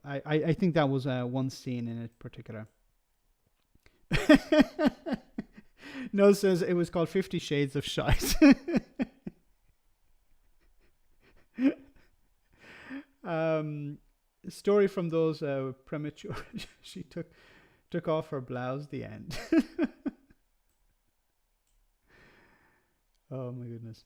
Speaker 1: I think that was one scene in it particular. No, says it was called 50 Shades of Shite. Story from those premature. She took off her blouse. The end. Oh my goodness.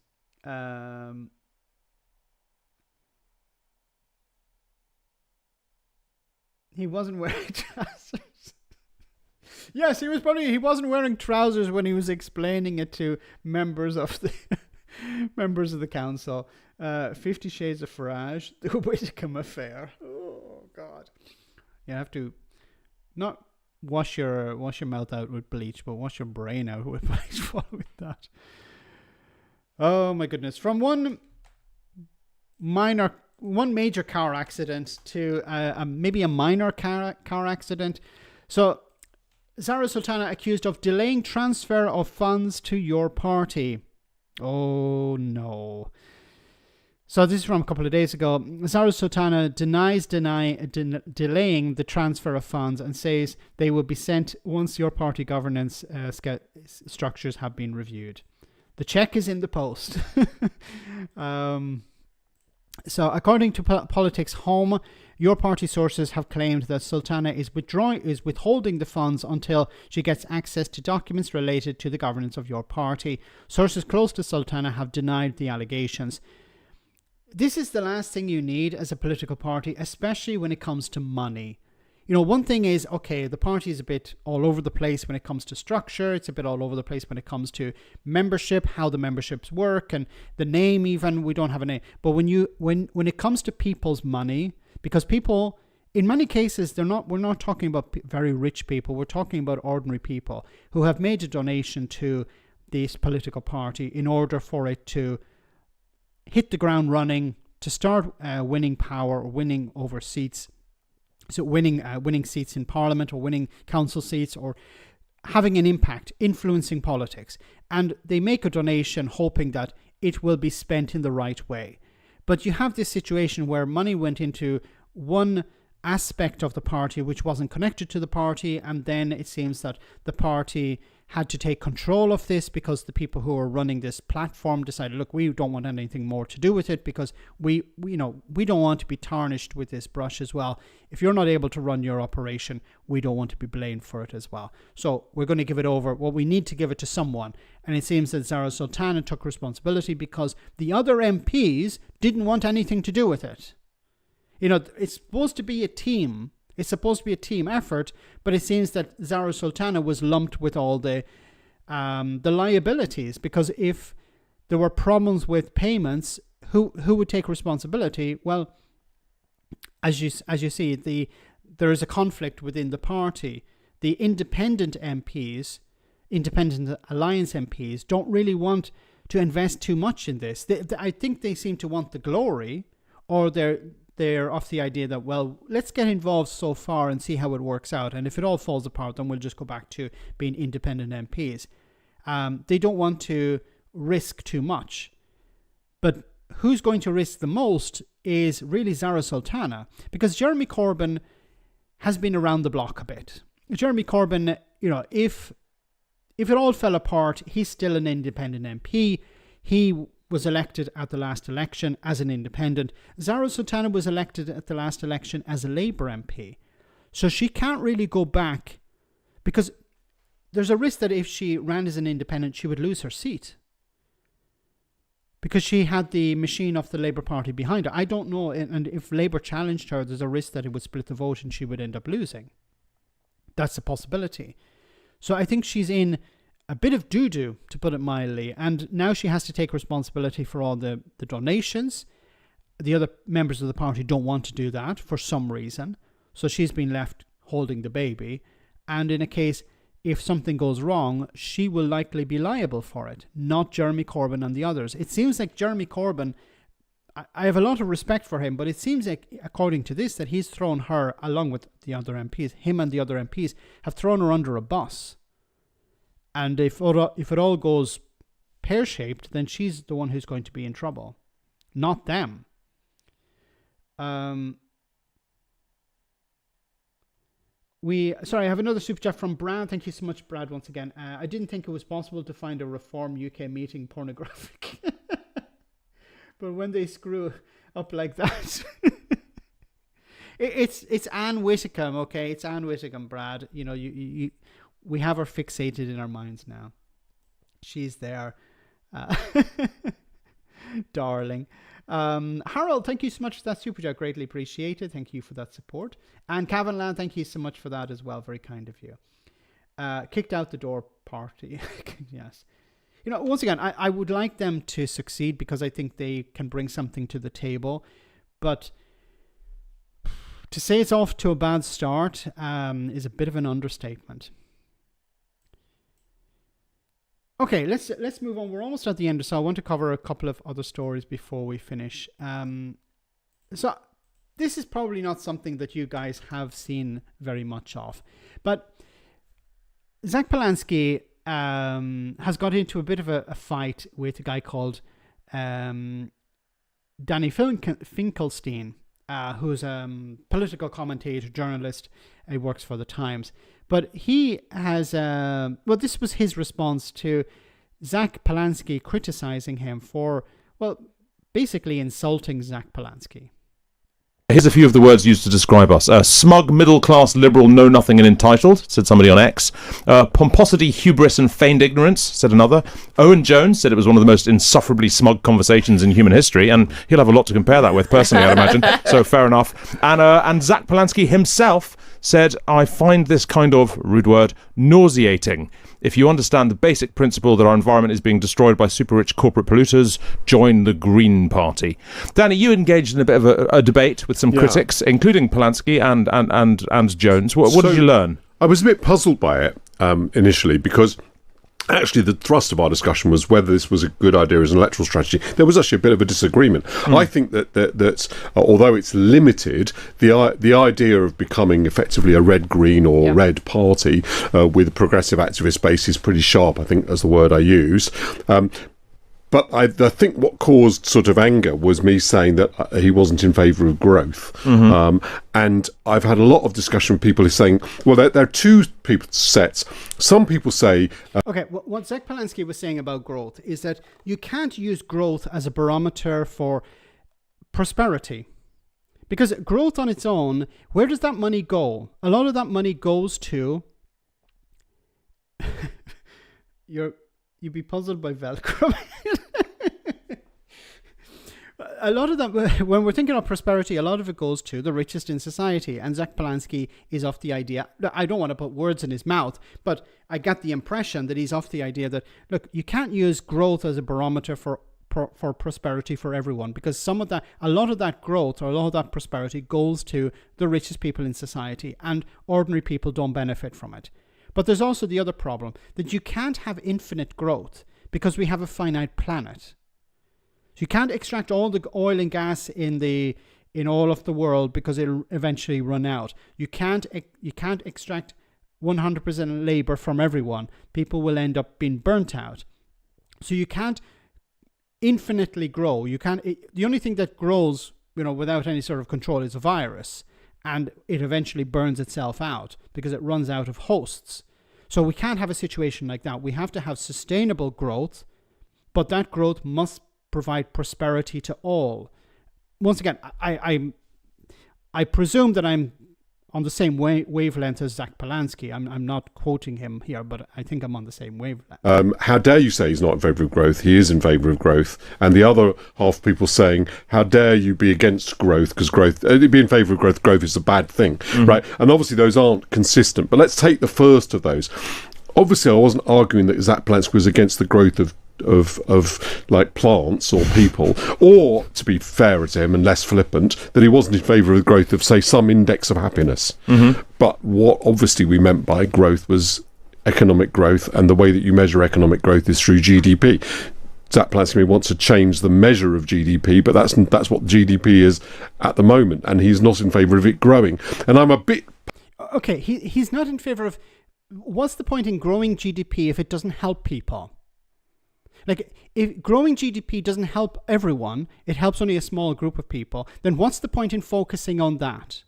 Speaker 1: He wasn't wearing trousers. Yes, he wasn't wearing trousers when he was explaining it to members of the council. 50 Shades of Farage, the Whittingham affair. Oh God! You have to not wash your mouth out with bleach, but wash your brain out with bleach following that. Oh my goodness! From one major car accident to maybe a minor car accident. So, Zara Sultana accused of delaying transfer of funds to your party. Oh no. So this is from a couple of days ago. Zara Sultana denies delaying the transfer of funds and says they will be sent once your party governance structures have been reviewed. The check is in the post. So, according to Politics Home, your party sources have claimed that Sultana is withholding the funds until she gets access to documents related to the governance of your party. Sources close to Sultana have denied the allegations. This is the last thing you need as a political party, especially when it comes to money. You know, one thing is, okay, the party is a bit all over the place when it comes to structure. It's a bit all over the place when it comes to membership, how the memberships work, and the name even. We don't have a name. But when it comes to people's money, because people, in many cases, we're not talking about very rich people. We're talking about ordinary people who have made a donation to this political party in order for it to hit the ground running, to start winning power or winning over seats. So winning seats in Parliament or winning council seats or having an impact, influencing politics. And they make a donation hoping that it will be spent in the right way. But you have this situation where money went into one aspect of the party which wasn't connected to the party, and then it seems that the party had to take control of this because the people who are running this platform decided, look, we don't want anything more to do with it because we don't want to be tarnished with this brush as well. If you're not able to run your operation, we don't want to be blamed for it as well. So we're going to give it over. Well, we need to give it to someone. And it seems that Zara Sultana took responsibility because the other MPs didn't want anything to do with it. You know, it's supposed to be a team. It's supposed to be a team effort, but it seems that Zara Sultana was lumped with all the liabilities, because if there were problems with payments, who would take responsibility? Well, as you see, there is a conflict within the party. The independent MPs, independent alliance MPs, don't really want to invest too much in this. I think they seem to want the glory, or they're of the idea that, well, let's get involved so far and see how it works out. And if it all falls apart, then we'll just go back to being independent MPs. They don't want to risk too much. But who's going to risk the most is really Zara Sultana, because Jeremy Corbyn has been around the block a bit. Jeremy Corbyn, if it all fell apart, he's still an independent MP. He was elected at the last election as an independent. Zara Sultana was elected at the last election as a Labour MP. So she can't really go back, because there's a risk that if she ran as an independent, she would lose her seat, because she had the machine of the Labour Party behind her. I don't know, and if Labour challenged her, there's a risk that it would split the vote and she would end up losing. That's a possibility. So I think she's in a bit of doo-doo, to put it mildly, and now she has to take responsibility for all the donations. The other members of the party don't want to do that for some reason, so she's been left holding the baby, and in a case, if something goes wrong, she will likely be liable for it, not Jeremy Corbyn and the others. It seems like Jeremy Corbyn, I have a lot of respect for him, but it seems like, according to this, that he's thrown her, along with the other MPs, him and the other MPs, have thrown her under a bus. And if it all goes pear-shaped, then she's the one who's going to be in trouble, not them. I have another super chat from Brad. Thank you so much, Brad, once again. I didn't think it was possible to find a Reform UK meeting pornographic. But when they screw up like that... it's Anne Whitcomb, okay? It's Anne Whitcomb, Brad. We have her fixated in our minds now. She's there. Darling. Harold, thank you so much for that super chat. Greatly appreciated. Thank you for that support. And Cavan Land, thank you so much for that as well. Very kind of you. Kicked out the door party. Yes. Once again, I would like them to succeed, because I think they can bring something to the table. But to say it's off to a bad start is a bit of an understatement. Okay, let's move on. We're almost at the end, so I want to cover a couple of other stories before we finish. So this is probably not something that you guys have seen very much of, but Zach Polanski has got into a bit of a fight with a guy called Danny Finkelstein, who's a political commentator, journalist. He works for the Times. But he has, this was his response to Zach Polanski criticizing him for, basically insulting Zach Polanski.
Speaker 11: Here's a few of the words used to describe us. Smug, middle-class, liberal, know-nothing and entitled, said somebody on X. Pomposity, hubris and feigned ignorance, said another. Owen Jones said it was one of the most insufferably smug conversations in human history, and he'll have a lot to compare that with, personally, I'd imagine. So fair enough. And Zach Polanski himself said, I find this kind of, rude word, nauseating. If you understand the basic principle that our environment is being destroyed by super-rich corporate polluters, join the Green Party. Danny, you engaged in a bit of a debate with some critics, including Polanski and Jones. What did you learn?
Speaker 12: I was a bit puzzled by it initially, because actually the thrust of our discussion was whether this was a good idea as an electoral strategy. There was actually a bit of a disagreement. I think that although it's limited, the idea of becoming effectively a red-green or red party with a progressive activist base is pretty sharp, I think, as the word I use. But I think what caused sort of anger was me saying that he wasn't in favour of growth. And I've had a lot of discussion with people who are saying, well, there are two sets. Some people say...
Speaker 1: Okay, what Zach Polanski was saying about growth is that you can't use growth as a barometer for prosperity. Because growth on its own, where does that money go? A lot of that money goes to... You'd be puzzled by Velcro. A lot of that, when we're thinking of prosperity, a lot of it goes to the richest in society. And Zach Polanski is off the idea, I don't want to put words in his mouth, but I get the impression that he's off the idea that, look, you can't use growth as a barometer for prosperity for everyone, because a lot of that growth or a lot of that prosperity goes to the richest people in society, and ordinary people don't benefit from it. But there's also the other problem, that you can't have infinite growth because we have a finite planet. So you can't extract all the oil and gas in the in all of the world because it'll eventually run out. You can't extract 100% labor from everyone. People will end up being burnt out. So you can't infinitely grow. The only thing that grows, without any sort of control is a virus, and it eventually burns itself out because it runs out of hosts. So we can't have a situation like that. We have to have sustainable growth, but that growth must provide prosperity to all. Once again, I presume that I'm on the same wavelength as Zach Polanski. I'm not quoting him here, but I think I'm on the same wavelength.
Speaker 12: How dare you say he's not in favour of growth? He is in favour of growth. And the other half of people saying, how dare you be against growth, because be in favour of growth is a bad thing, right? And obviously those aren't consistent. But let's take the first of those. Obviously, I wasn't arguing that Zach Polanski was against the growth of like plants or people, or, to be fairer to him and less flippant, that he wasn't in favour of the growth of, say, some index of happiness. But what obviously we meant by growth was economic growth, and the way that you measure economic growth is through GDP. Zach Polanski wants to change the measure of GDP, but that's what GDP is at the moment, and he's not in favour of it growing. And I'm a bit...
Speaker 1: Okay, he's not in favour of... What's the point in growing GDP if it doesn't help people? Like, if growing GDP doesn't help everyone, it helps only a small group of people, then what's the point in focusing on that?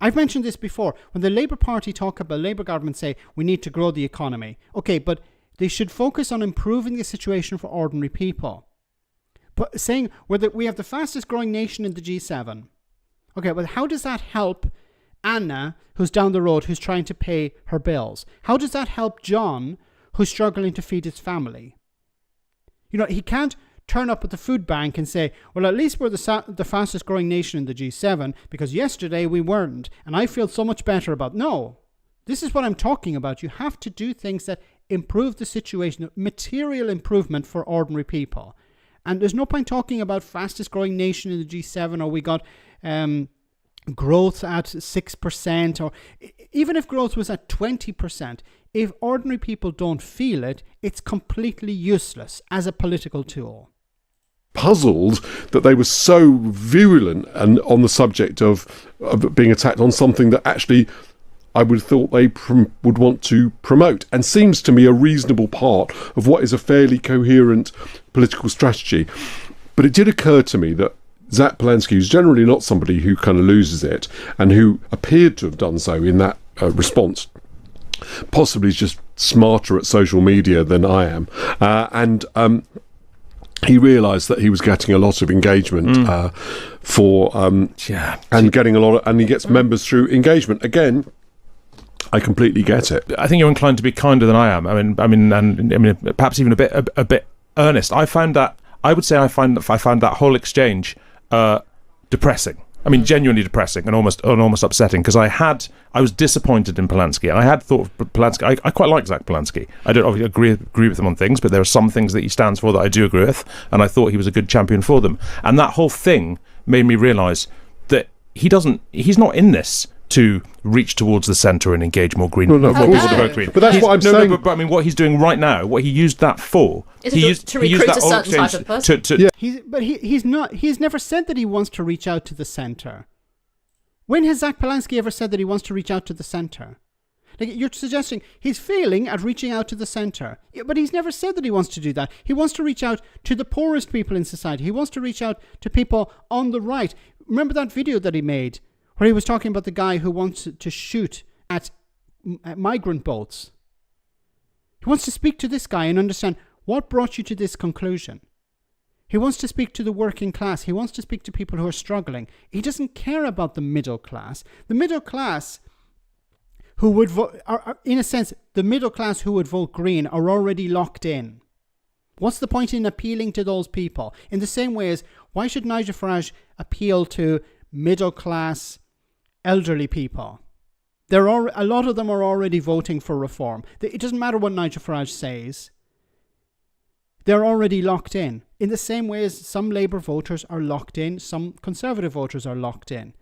Speaker 1: I've mentioned this before. When the Labour Party Labour government say, we need to grow the economy. Okay, but they should focus on improving the situation for ordinary people. But saying we have the fastest growing nation in the G7. Okay, well, how does that help Anna, who's down the road, who's trying to pay her bills? How does that help John, who's struggling to feed his family? He can't turn up at the food bank and say, well, at least we're the fastest growing nation in the G7 because yesterday we weren't, and I feel so much better about... No, this is what I'm talking about. You have to do things that improve the situation, material improvement for ordinary people. And there's no point talking about fastest growing nation in the G7, or we got growth at 6%, or even if growth was at 20%, if ordinary people don't feel it, it's completely useless as a political tool.
Speaker 12: Puzzled that they were so virulent and on the subject of being attacked on something that actually I would have thought they would want to promote, and seems to me a reasonable part of what is a fairly coherent political strategy. But it did occur to me that Zach Polanski, who's generally not somebody who kind of loses it, and who appeared to have done so in that response, possibly is just smarter at social media than I am, and he realised that he was getting a lot of engagement and getting a lot and he gets members through engagement. Again, I completely get it.
Speaker 11: I think you're inclined to be kinder than I am. I mean, perhaps even a bit earnest. I found that whole exchange depressing. I mean, genuinely depressing and almost upsetting, because I was disappointed in Polanski. I had thought of Polanski. I quite like Zach Polanski. I don't obviously agree with him on things, but there are some things that he stands for that I do agree with, and I thought he was a good champion for them. And that whole thing made me realise that he's not in this to reach towards the centre and engage more green.
Speaker 12: No,
Speaker 11: people to vote green.
Speaker 12: But that's what I'm saying.
Speaker 11: But I mean, what he's doing right now, what he used that for,
Speaker 13: to recruit a certain type of person.
Speaker 1: He's never said that he wants to reach out to the centre. When has Zach Polanski ever said that he wants to reach out to the centre? Like, you're suggesting he's failing at reaching out to the centre. But he's never said that he wants to do that. He wants to reach out to the poorest people in society. He wants to reach out to people on the right. Remember that video that he made where he was talking about the guy who wants to shoot at migrant boats? He wants to speak to this guy and understand what brought you to this conclusion. He wants to speak to the working class. He wants to speak to people who are struggling. He doesn't care about the middle class. The middle class who would vote, in a sense, the middle class who would vote Green are already locked in. What's the point in appealing to those people? In the same way as, why should Nigel Farage appeal to middle class elderly people? A lot of them are already voting for reform. It doesn't matter what Nigel Farage says. They're already locked in the same way as some Labour voters are locked in, some Conservative voters are locked in.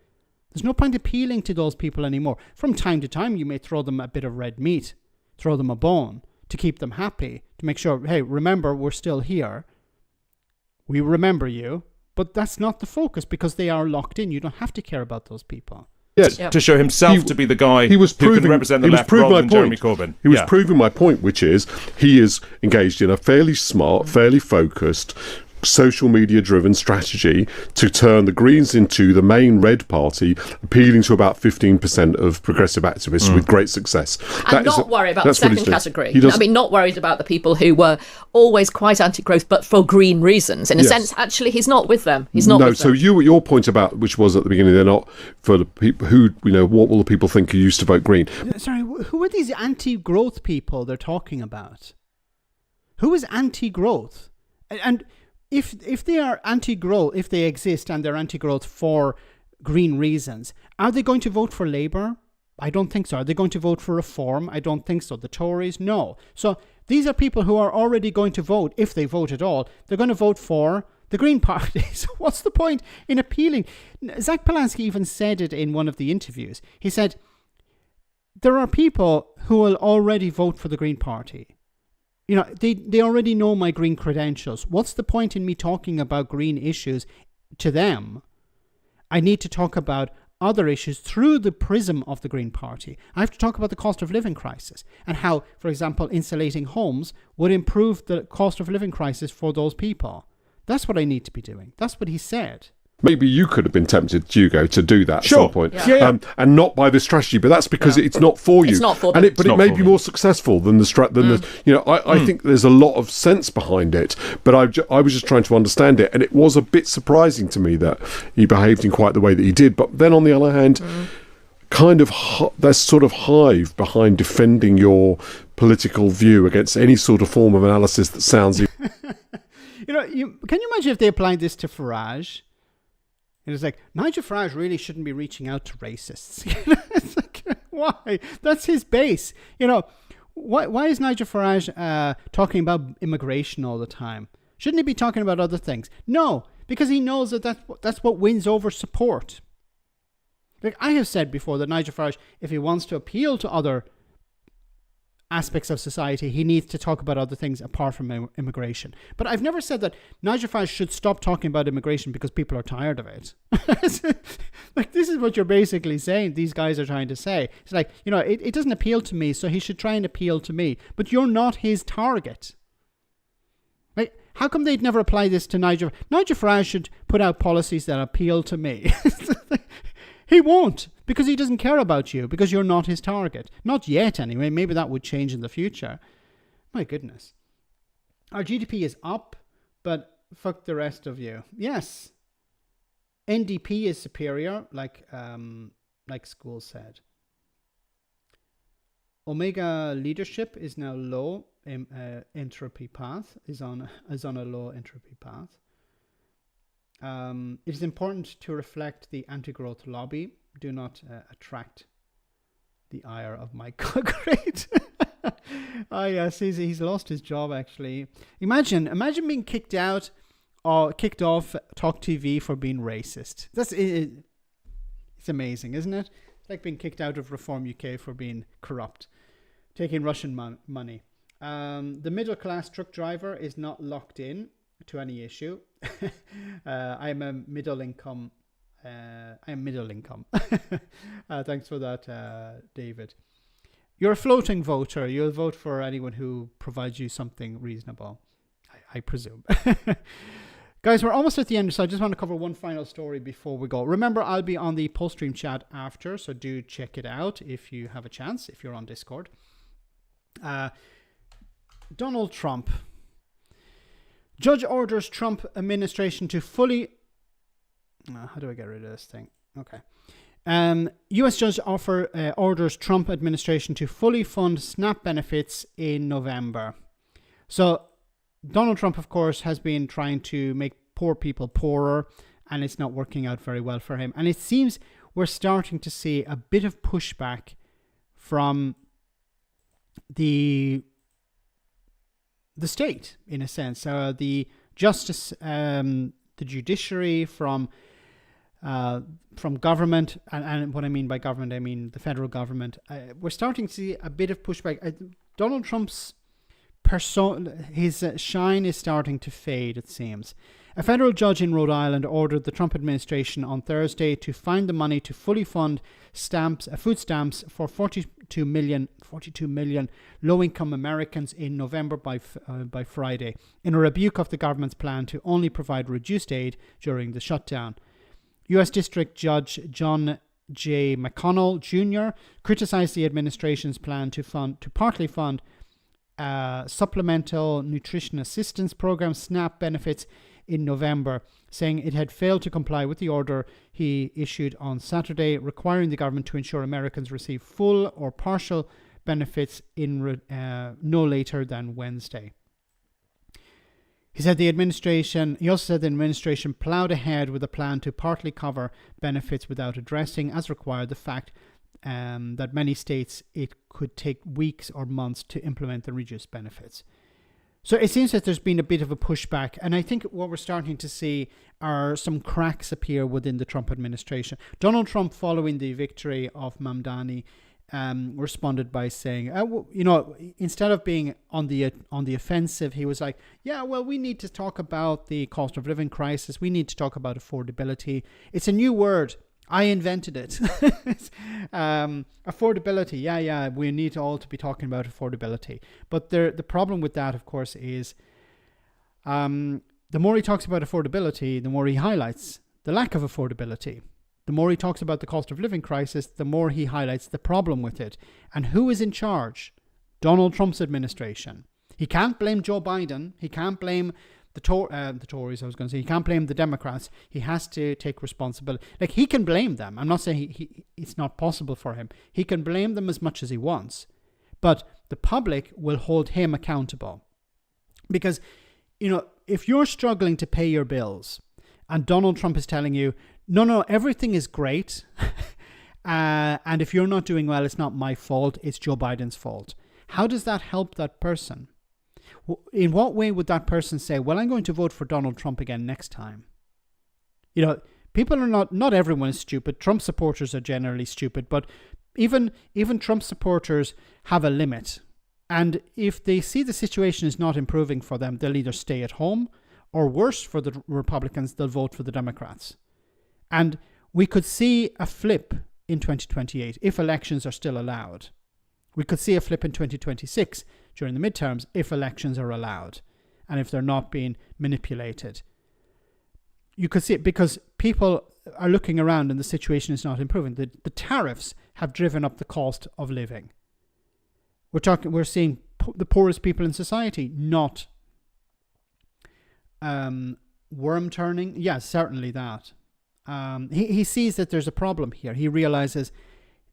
Speaker 1: There's no point appealing to those people anymore. From time to time, you may throw them a bit of red meat, throw them a bone to keep them happy, to make sure, hey, remember, we're still here. We remember you. But that's not the focus because they are locked in. You don't have to care about those people.
Speaker 12: Yes,
Speaker 11: to show himself to be the guy who can represent the left rather than Jeremy Corbyn.
Speaker 12: He was proving my point, which is he is engaged in a fairly smart, fairly focused, social media driven strategy to turn the Greens into the main red party, appealing to about 15% of progressive activists with great success.
Speaker 13: And not worry about the second category. I mean, not worried about the people who were always quite anti-growth, but for green reasons. In a sense, actually, he's not with them. He's not with them.
Speaker 12: So your point about, which was at the beginning, they're not for the people who, what will the people think who used to vote Green?
Speaker 1: Sorry, who are these anti-growth people they're talking about? Who is anti-growth? And if they are anti-growth, if they exist and they're anti-growth for green reasons, are they going to vote for Labour? I don't think so. Are they going to vote for Reform? I don't think so. The Tories? No. So these are people who are already going to vote, if they vote at all, they're going to vote for the Green Party. So what's the point in appealing? Zach Polanski even said it in one of the interviews. He said, there are people who will already vote for the Green Party. They already know my green credentials. What's the point in me talking about green issues to them? I need to talk about other issues through the prism of the Green Party. I have to talk about the cost of living crisis and how, for example, insulating homes would improve the cost of living crisis for those people. That's what I need to be doing. That's what he said.
Speaker 12: Maybe you could have been tempted, Hugo, to do that at
Speaker 9: some
Speaker 12: point, and not by the strategy. But that's because it's not for you.
Speaker 13: It's not for them.
Speaker 12: But it may be more successful than the I think there's a lot of sense behind it. But I was just trying to understand it, and it was a bit surprising to me that he behaved in quite the way that he did. But then on the other hand, kind of there's sort of hive behind defending your political view against any sort of form of analysis that sounds.
Speaker 1: Can you imagine if they applied this to Farage? It was like, Nigel Farage really shouldn't be reaching out to racists. It's like, why? That's his base. Why is Nigel Farage talking about immigration all the time? Shouldn't he be talking about other things? No, because he knows that's what wins over support. Like I have said before that Nigel Farage, if he wants to appeal to other aspects of society, he needs to talk about other things apart from immigration. But I've never said that Nigel Farage should stop talking about immigration because people are tired of it. Like, this is what you're basically saying. These guys are trying to say. It's like, it doesn't appeal to me, so he should try and appeal to me. But you're not his target. Like, how come they'd never apply this to Nigel? Nigel Farage should put out policies that appeal to me. He won't, because he doesn't care about you, because you're not his target. Not yet, anyway. Maybe that would change in the future. My goodness. Our GDP is up, but fuck the rest of you. Yes. NDP is superior, like School said. Omega leadership is now low. Entropy path is on a low entropy path. It is important to reflect the anti-growth lobby. Do not attract the ire of Michael Great. Oh yes, he's lost his job actually. Imagine being kicked out or kicked off Talk TV for being racist. It's amazing, isn't it? It's like being kicked out of Reform UK for being corrupt, taking Russian money. The middle class truck driver is not locked in to any issue. I'm a middle income. Thanks for that, David. You're a floating voter. You'll vote for anyone who provides you something reasonable, I presume. Guys, we're almost at the end, so I just want to cover one final story before we go. Remember, I'll be on the post-stream chat after, so do check it out if you have a chance, if you're on Discord. Donald Trump. Judge orders Trump administration to fully... how do I get rid of this thing? Okay. U.S. judge orders Trump administration to fully fund SNAP benefits in November. So Donald Trump, of course, has been trying to make poor people poorer, and it's not working out very well for him. And it seems we're starting to see a bit of pushback from the state, in a sense. The justice, the judiciary, from government, and what I mean by government, I mean the federal government. We're starting to see a bit of pushback. Donald Trump's his shine is starting to fade, it seems. A federal judge in Rhode Island ordered the Trump administration on Thursday to find the money to fully fund food stamps for 42 million low-income Americans in November by Friday, in a rebuke of the government's plan to only provide reduced aid during the shutdown. U.S. District Judge John J. McConnell Jr. criticized the administration's plan to partly fund Supplemental Nutrition Assistance Program SNAP benefits in November, saying it had failed to comply with the order he issued on Saturday, requiring the government to ensure Americans receive full or partial benefits in no later than Wednesday. He also said the administration plowed ahead with a plan to partly cover benefits without addressing, as required, the fact that many states it could take weeks or months to implement the reduced benefits. So it seems that there's been a bit of a pushback, and I think what we're starting to see are some cracks appear within the Trump administration. Donald Trump, following the victory of Mamdani, responded by saying, instead of being on the offensive, he was like, yeah, well, we need to talk about the cost of living crisis. We need to talk about affordability. It's a new word. I invented it. Affordability. Yeah. We need all to be talking about affordability. But the problem with that, of course, is the more he talks about affordability, the more he highlights the lack of affordability. The more he talks about the cost of living crisis, the more he highlights the problem with it. And who is in charge? Donald Trump's administration. He can't blame Joe Biden. He can't blame the Tories, he can't blame the Democrats. He has to take responsibility. Like, he can blame them. I'm not saying it's not possible for him. He can blame them as much as he wants. But the public will hold him accountable. Because, if you're struggling to pay your bills and Donald Trump is telling you, no, everything is great, and if you're not doing well, it's not my fault, it's Joe Biden's fault. How does that help that person? In what way would that person say, well, I'm going to vote for Donald Trump again next time? People are not everyone is stupid. Trump supporters are generally stupid, but even Trump supporters have a limit. And if they see the situation is not improving for them, they'll either stay at home, or worse for the Republicans, they'll vote for the Democrats. And we could see a flip in 2028 if elections are still allowed. We could see a flip in 2026 during the midterms if elections are allowed and if they're not being manipulated. You could see it because people are looking around and the situation is not improving. The tariffs have driven up the cost of living. We're seeing the poorest people in society not worm turning. Yes, certainly that. He sees that there's a problem here. He realizes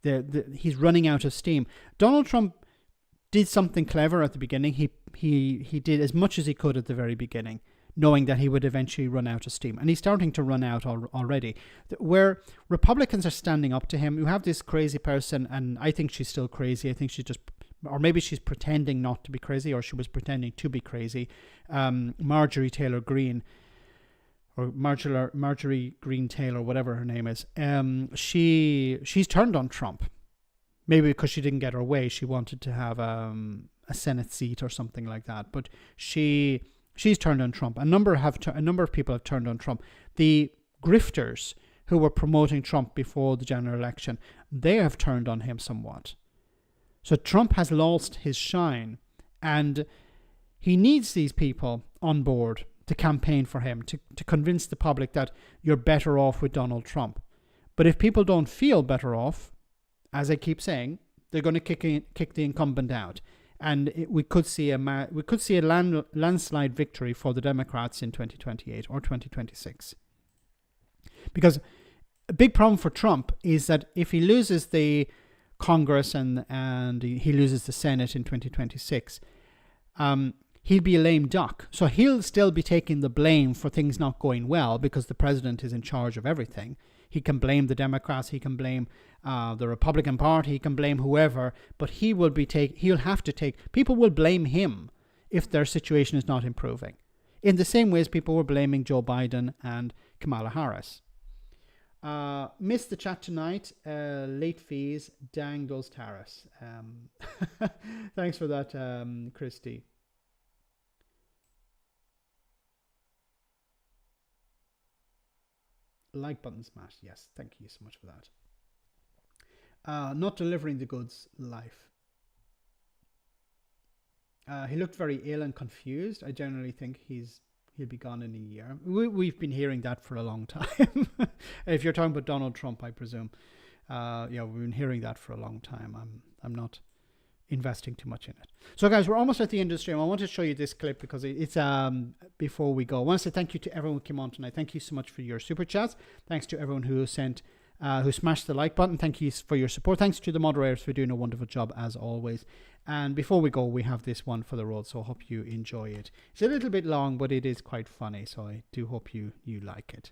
Speaker 1: he's running out of steam. Donald Trump did something clever at the beginning. He did as much as he could at the very beginning, knowing that he would eventually run out of steam. And he's starting to run out already. Where Republicans are standing up to him, you have this crazy person, and I think she's still crazy. I think she's just, or maybe she's pretending not to be crazy, or she was pretending to be crazy. Marjorie Taylor Greene, or Marjorie Greene Taylor, whatever her name is. She's turned on Trump. Maybe because she didn't get her way. She wanted to have a Senate seat or something like that. But she's turned on Trump. A number of people have turned on Trump. The grifters who were promoting Trump before the general election, they have turned on him somewhat. So Trump has lost his shine, and he needs these people on board to campaign for him, to convince the public that you're better off with Donald Trump. But if people don't feel better off, as I keep saying, they're going to kick the incumbent out, and we could see a landslide victory for the Democrats in 2028 or 2026. Because a big problem for Trump is that if he loses the Congress and he loses the Senate in 2026, he'll be a lame duck. So he'll still be taking the blame for things not going well because the president is in charge of everything. He can blame the Democrats, he can blame the Republican Party, he can blame whoever, but he'll have to take, people will blame him if their situation is not improving. In the same way as people were blaming Joe Biden and Kamala Harris. Missed the chat tonight. Late fees, dang those tariffs. Thanks for that, Christy. like button smash. Yes, thank you so much for that. Not delivering the goods life. He looked very ill and confused. I generally think he'll be gone in a year. We've been hearing that for a long time. If you're talking about Donald Trump, I presume. We've been hearing that for a long time. I'm not investing too much in it. So guys, we're almost at the end of the stream. I want to show you this clip because it's before we go. I want to say thank you to everyone who came on tonight. Thank you so much for your super chats. Thanks to everyone who who smashed the like button. Thank you for your support. Thanks to the moderators for doing a wonderful job as always. And before we go, we have this one for the road, so I hope you enjoy it. It's a little bit long, but it is quite funny, so I do hope you like it.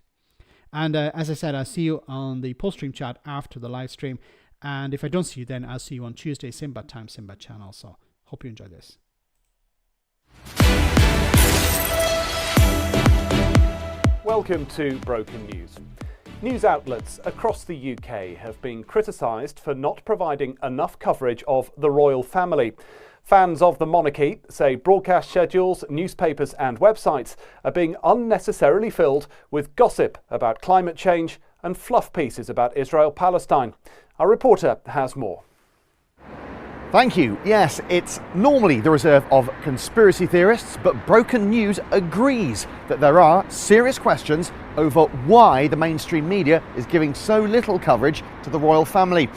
Speaker 1: And as I said, I'll see you on the post-stream chat after the live stream. And if I don't see you then, I'll see you on Tuesday, Simba time, Simba channel. So hope you enjoy this.
Speaker 14: Welcome to Broken News. News outlets across the UK have been criticised for not providing enough coverage of the royal family. Fans of the monarchy say broadcast schedules, newspapers and websites are being unnecessarily filled with gossip about climate change and fluff pieces about Israel-Palestine. Our reporter has more.
Speaker 15: Thank you. Yes, it's normally the reserve of conspiracy theorists, but Broken News agrees that there are serious questions over why the mainstream media is giving so little coverage to the royal family.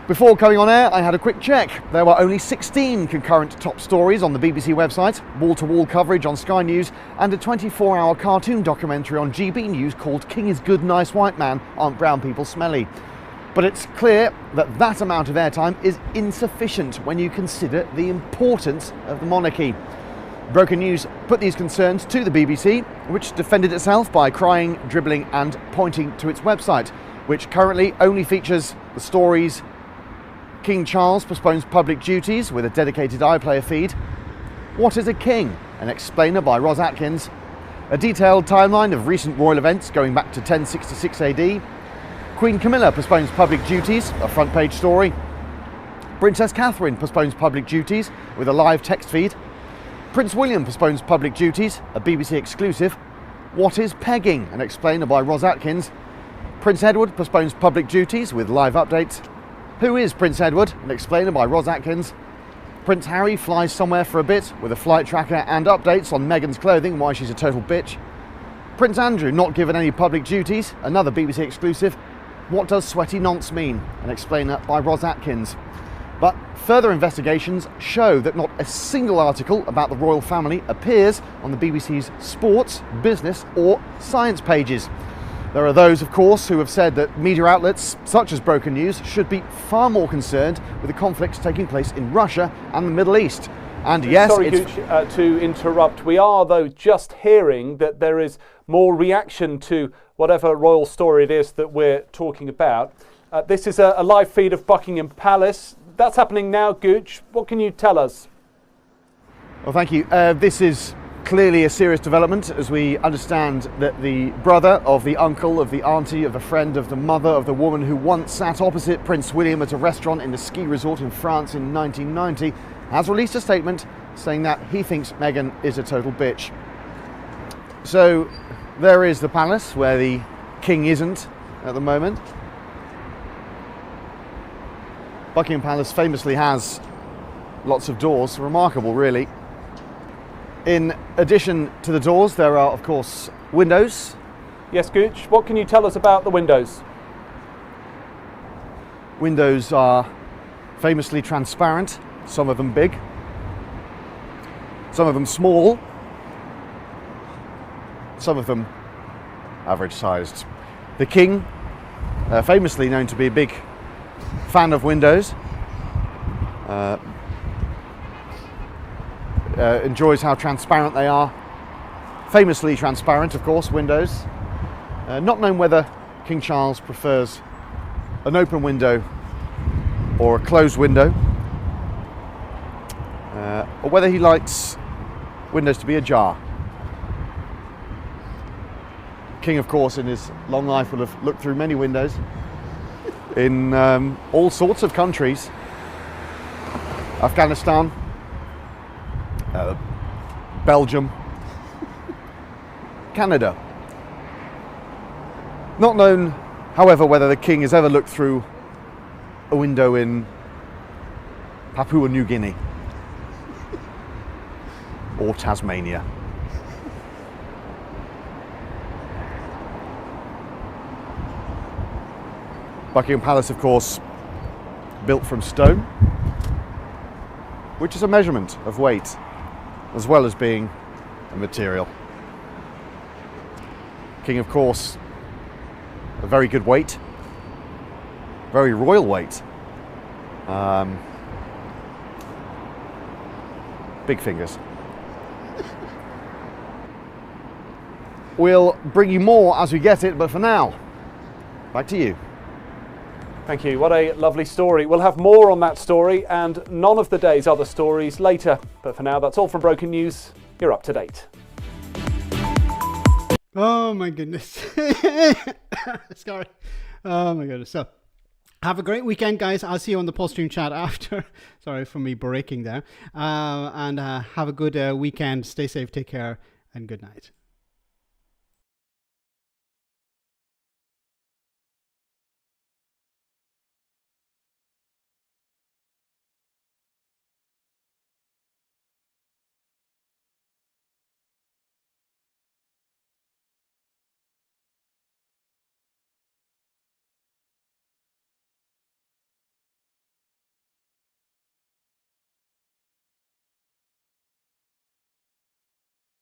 Speaker 15: Before coming on air, I had a quick check. There were only 16 concurrent top stories on the BBC website, wall-to-wall coverage on Sky News, and a 24-hour cartoon documentary on GB News called King is Good, Nice White Man, Aren't Brown People Smelly? But it's clear that that amount of airtime is insufficient when you consider the importance of the monarchy. Broken News put these concerns to the BBC, which defended itself by crying, dribbling and pointing to its website, which currently only features the stories King Charles postpones public duties with a dedicated iPlayer feed, What is a King? An explainer by Ros Atkins, a detailed timeline of recent royal events going back to 1066 AD, Queen Camilla postpones public duties, a front page story. Princess Catherine postpones public duties with a live text feed. Prince William postpones public duties, a BBC exclusive. What is pegging? An explainer by Ros Atkins. Prince Edward postpones public duties with live updates. Who is Prince Edward? An explainer by Ros Atkins. Prince Harry flies somewhere for a bit with a flight tracker and updates on Meghan's clothing, why she's a total bitch. Prince Andrew not given any public duties, another BBC exclusive. What does sweaty nonce mean? An explainer by Ros Atkins. But further investigations show that not a single article about the royal family appears on the BBC's sports, business or science pages. There are those, of course, who have said that media outlets such as Broken News should be far more concerned with the conflicts taking place in Russia and the Middle East. And yes,
Speaker 14: sorry, Gooch, to interrupt. We are, though, just hearing that there is more reaction to whatever royal story it is that we're talking about. This is a live feed of Buckingham Palace. That's happening now, Gooch. What can you tell us?
Speaker 15: Well, thank you. This is clearly a serious development, as we understand that the brother of the uncle, of the auntie, of the friend, of the mother, of the woman who once sat opposite Prince William at a restaurant in a ski resort in France in 1990, has released a statement saying that he thinks Meghan is a total bitch. So there is the palace where the king isn't at the moment. Buckingham Palace famously has lots of doors, remarkable really. In addition to the doors, there are of course windows.
Speaker 14: Yes, Gooch, what can you tell us about the windows?
Speaker 15: Windows are famously transparent, some of them big, some of them small, some of them average sized. The king, famously known to be a big fan of windows, enjoys how transparent they are. Famously transparent, of course, windows. Not known whether King Charles prefers an open window or a closed window, or whether he likes windows to be ajar. King, of course, in his long life will have looked through many windows in all sorts of countries. Afghanistan, Belgium, Canada. Not known, however, whether the king has ever looked through a window in Papua New Guinea or Tasmania. Buckingham Palace, of course, built from stone, which is a measurement of weight as well as being a material. King, of course, a very good weight, very royal weight. Big fingers. We'll bring you more as we get it, but for now, back to you.
Speaker 14: Thank you. What a lovely story. We'll have more on that story and none of the day's other stories later. But for now, that's all from Broken News. You're up to date.
Speaker 1: Oh my goodness. Sorry. Oh my goodness. So, have a great weekend, guys. I'll see you on the post-stream chat after. Sorry for me breaking there. And have a good weekend. Stay safe, take care, and good night.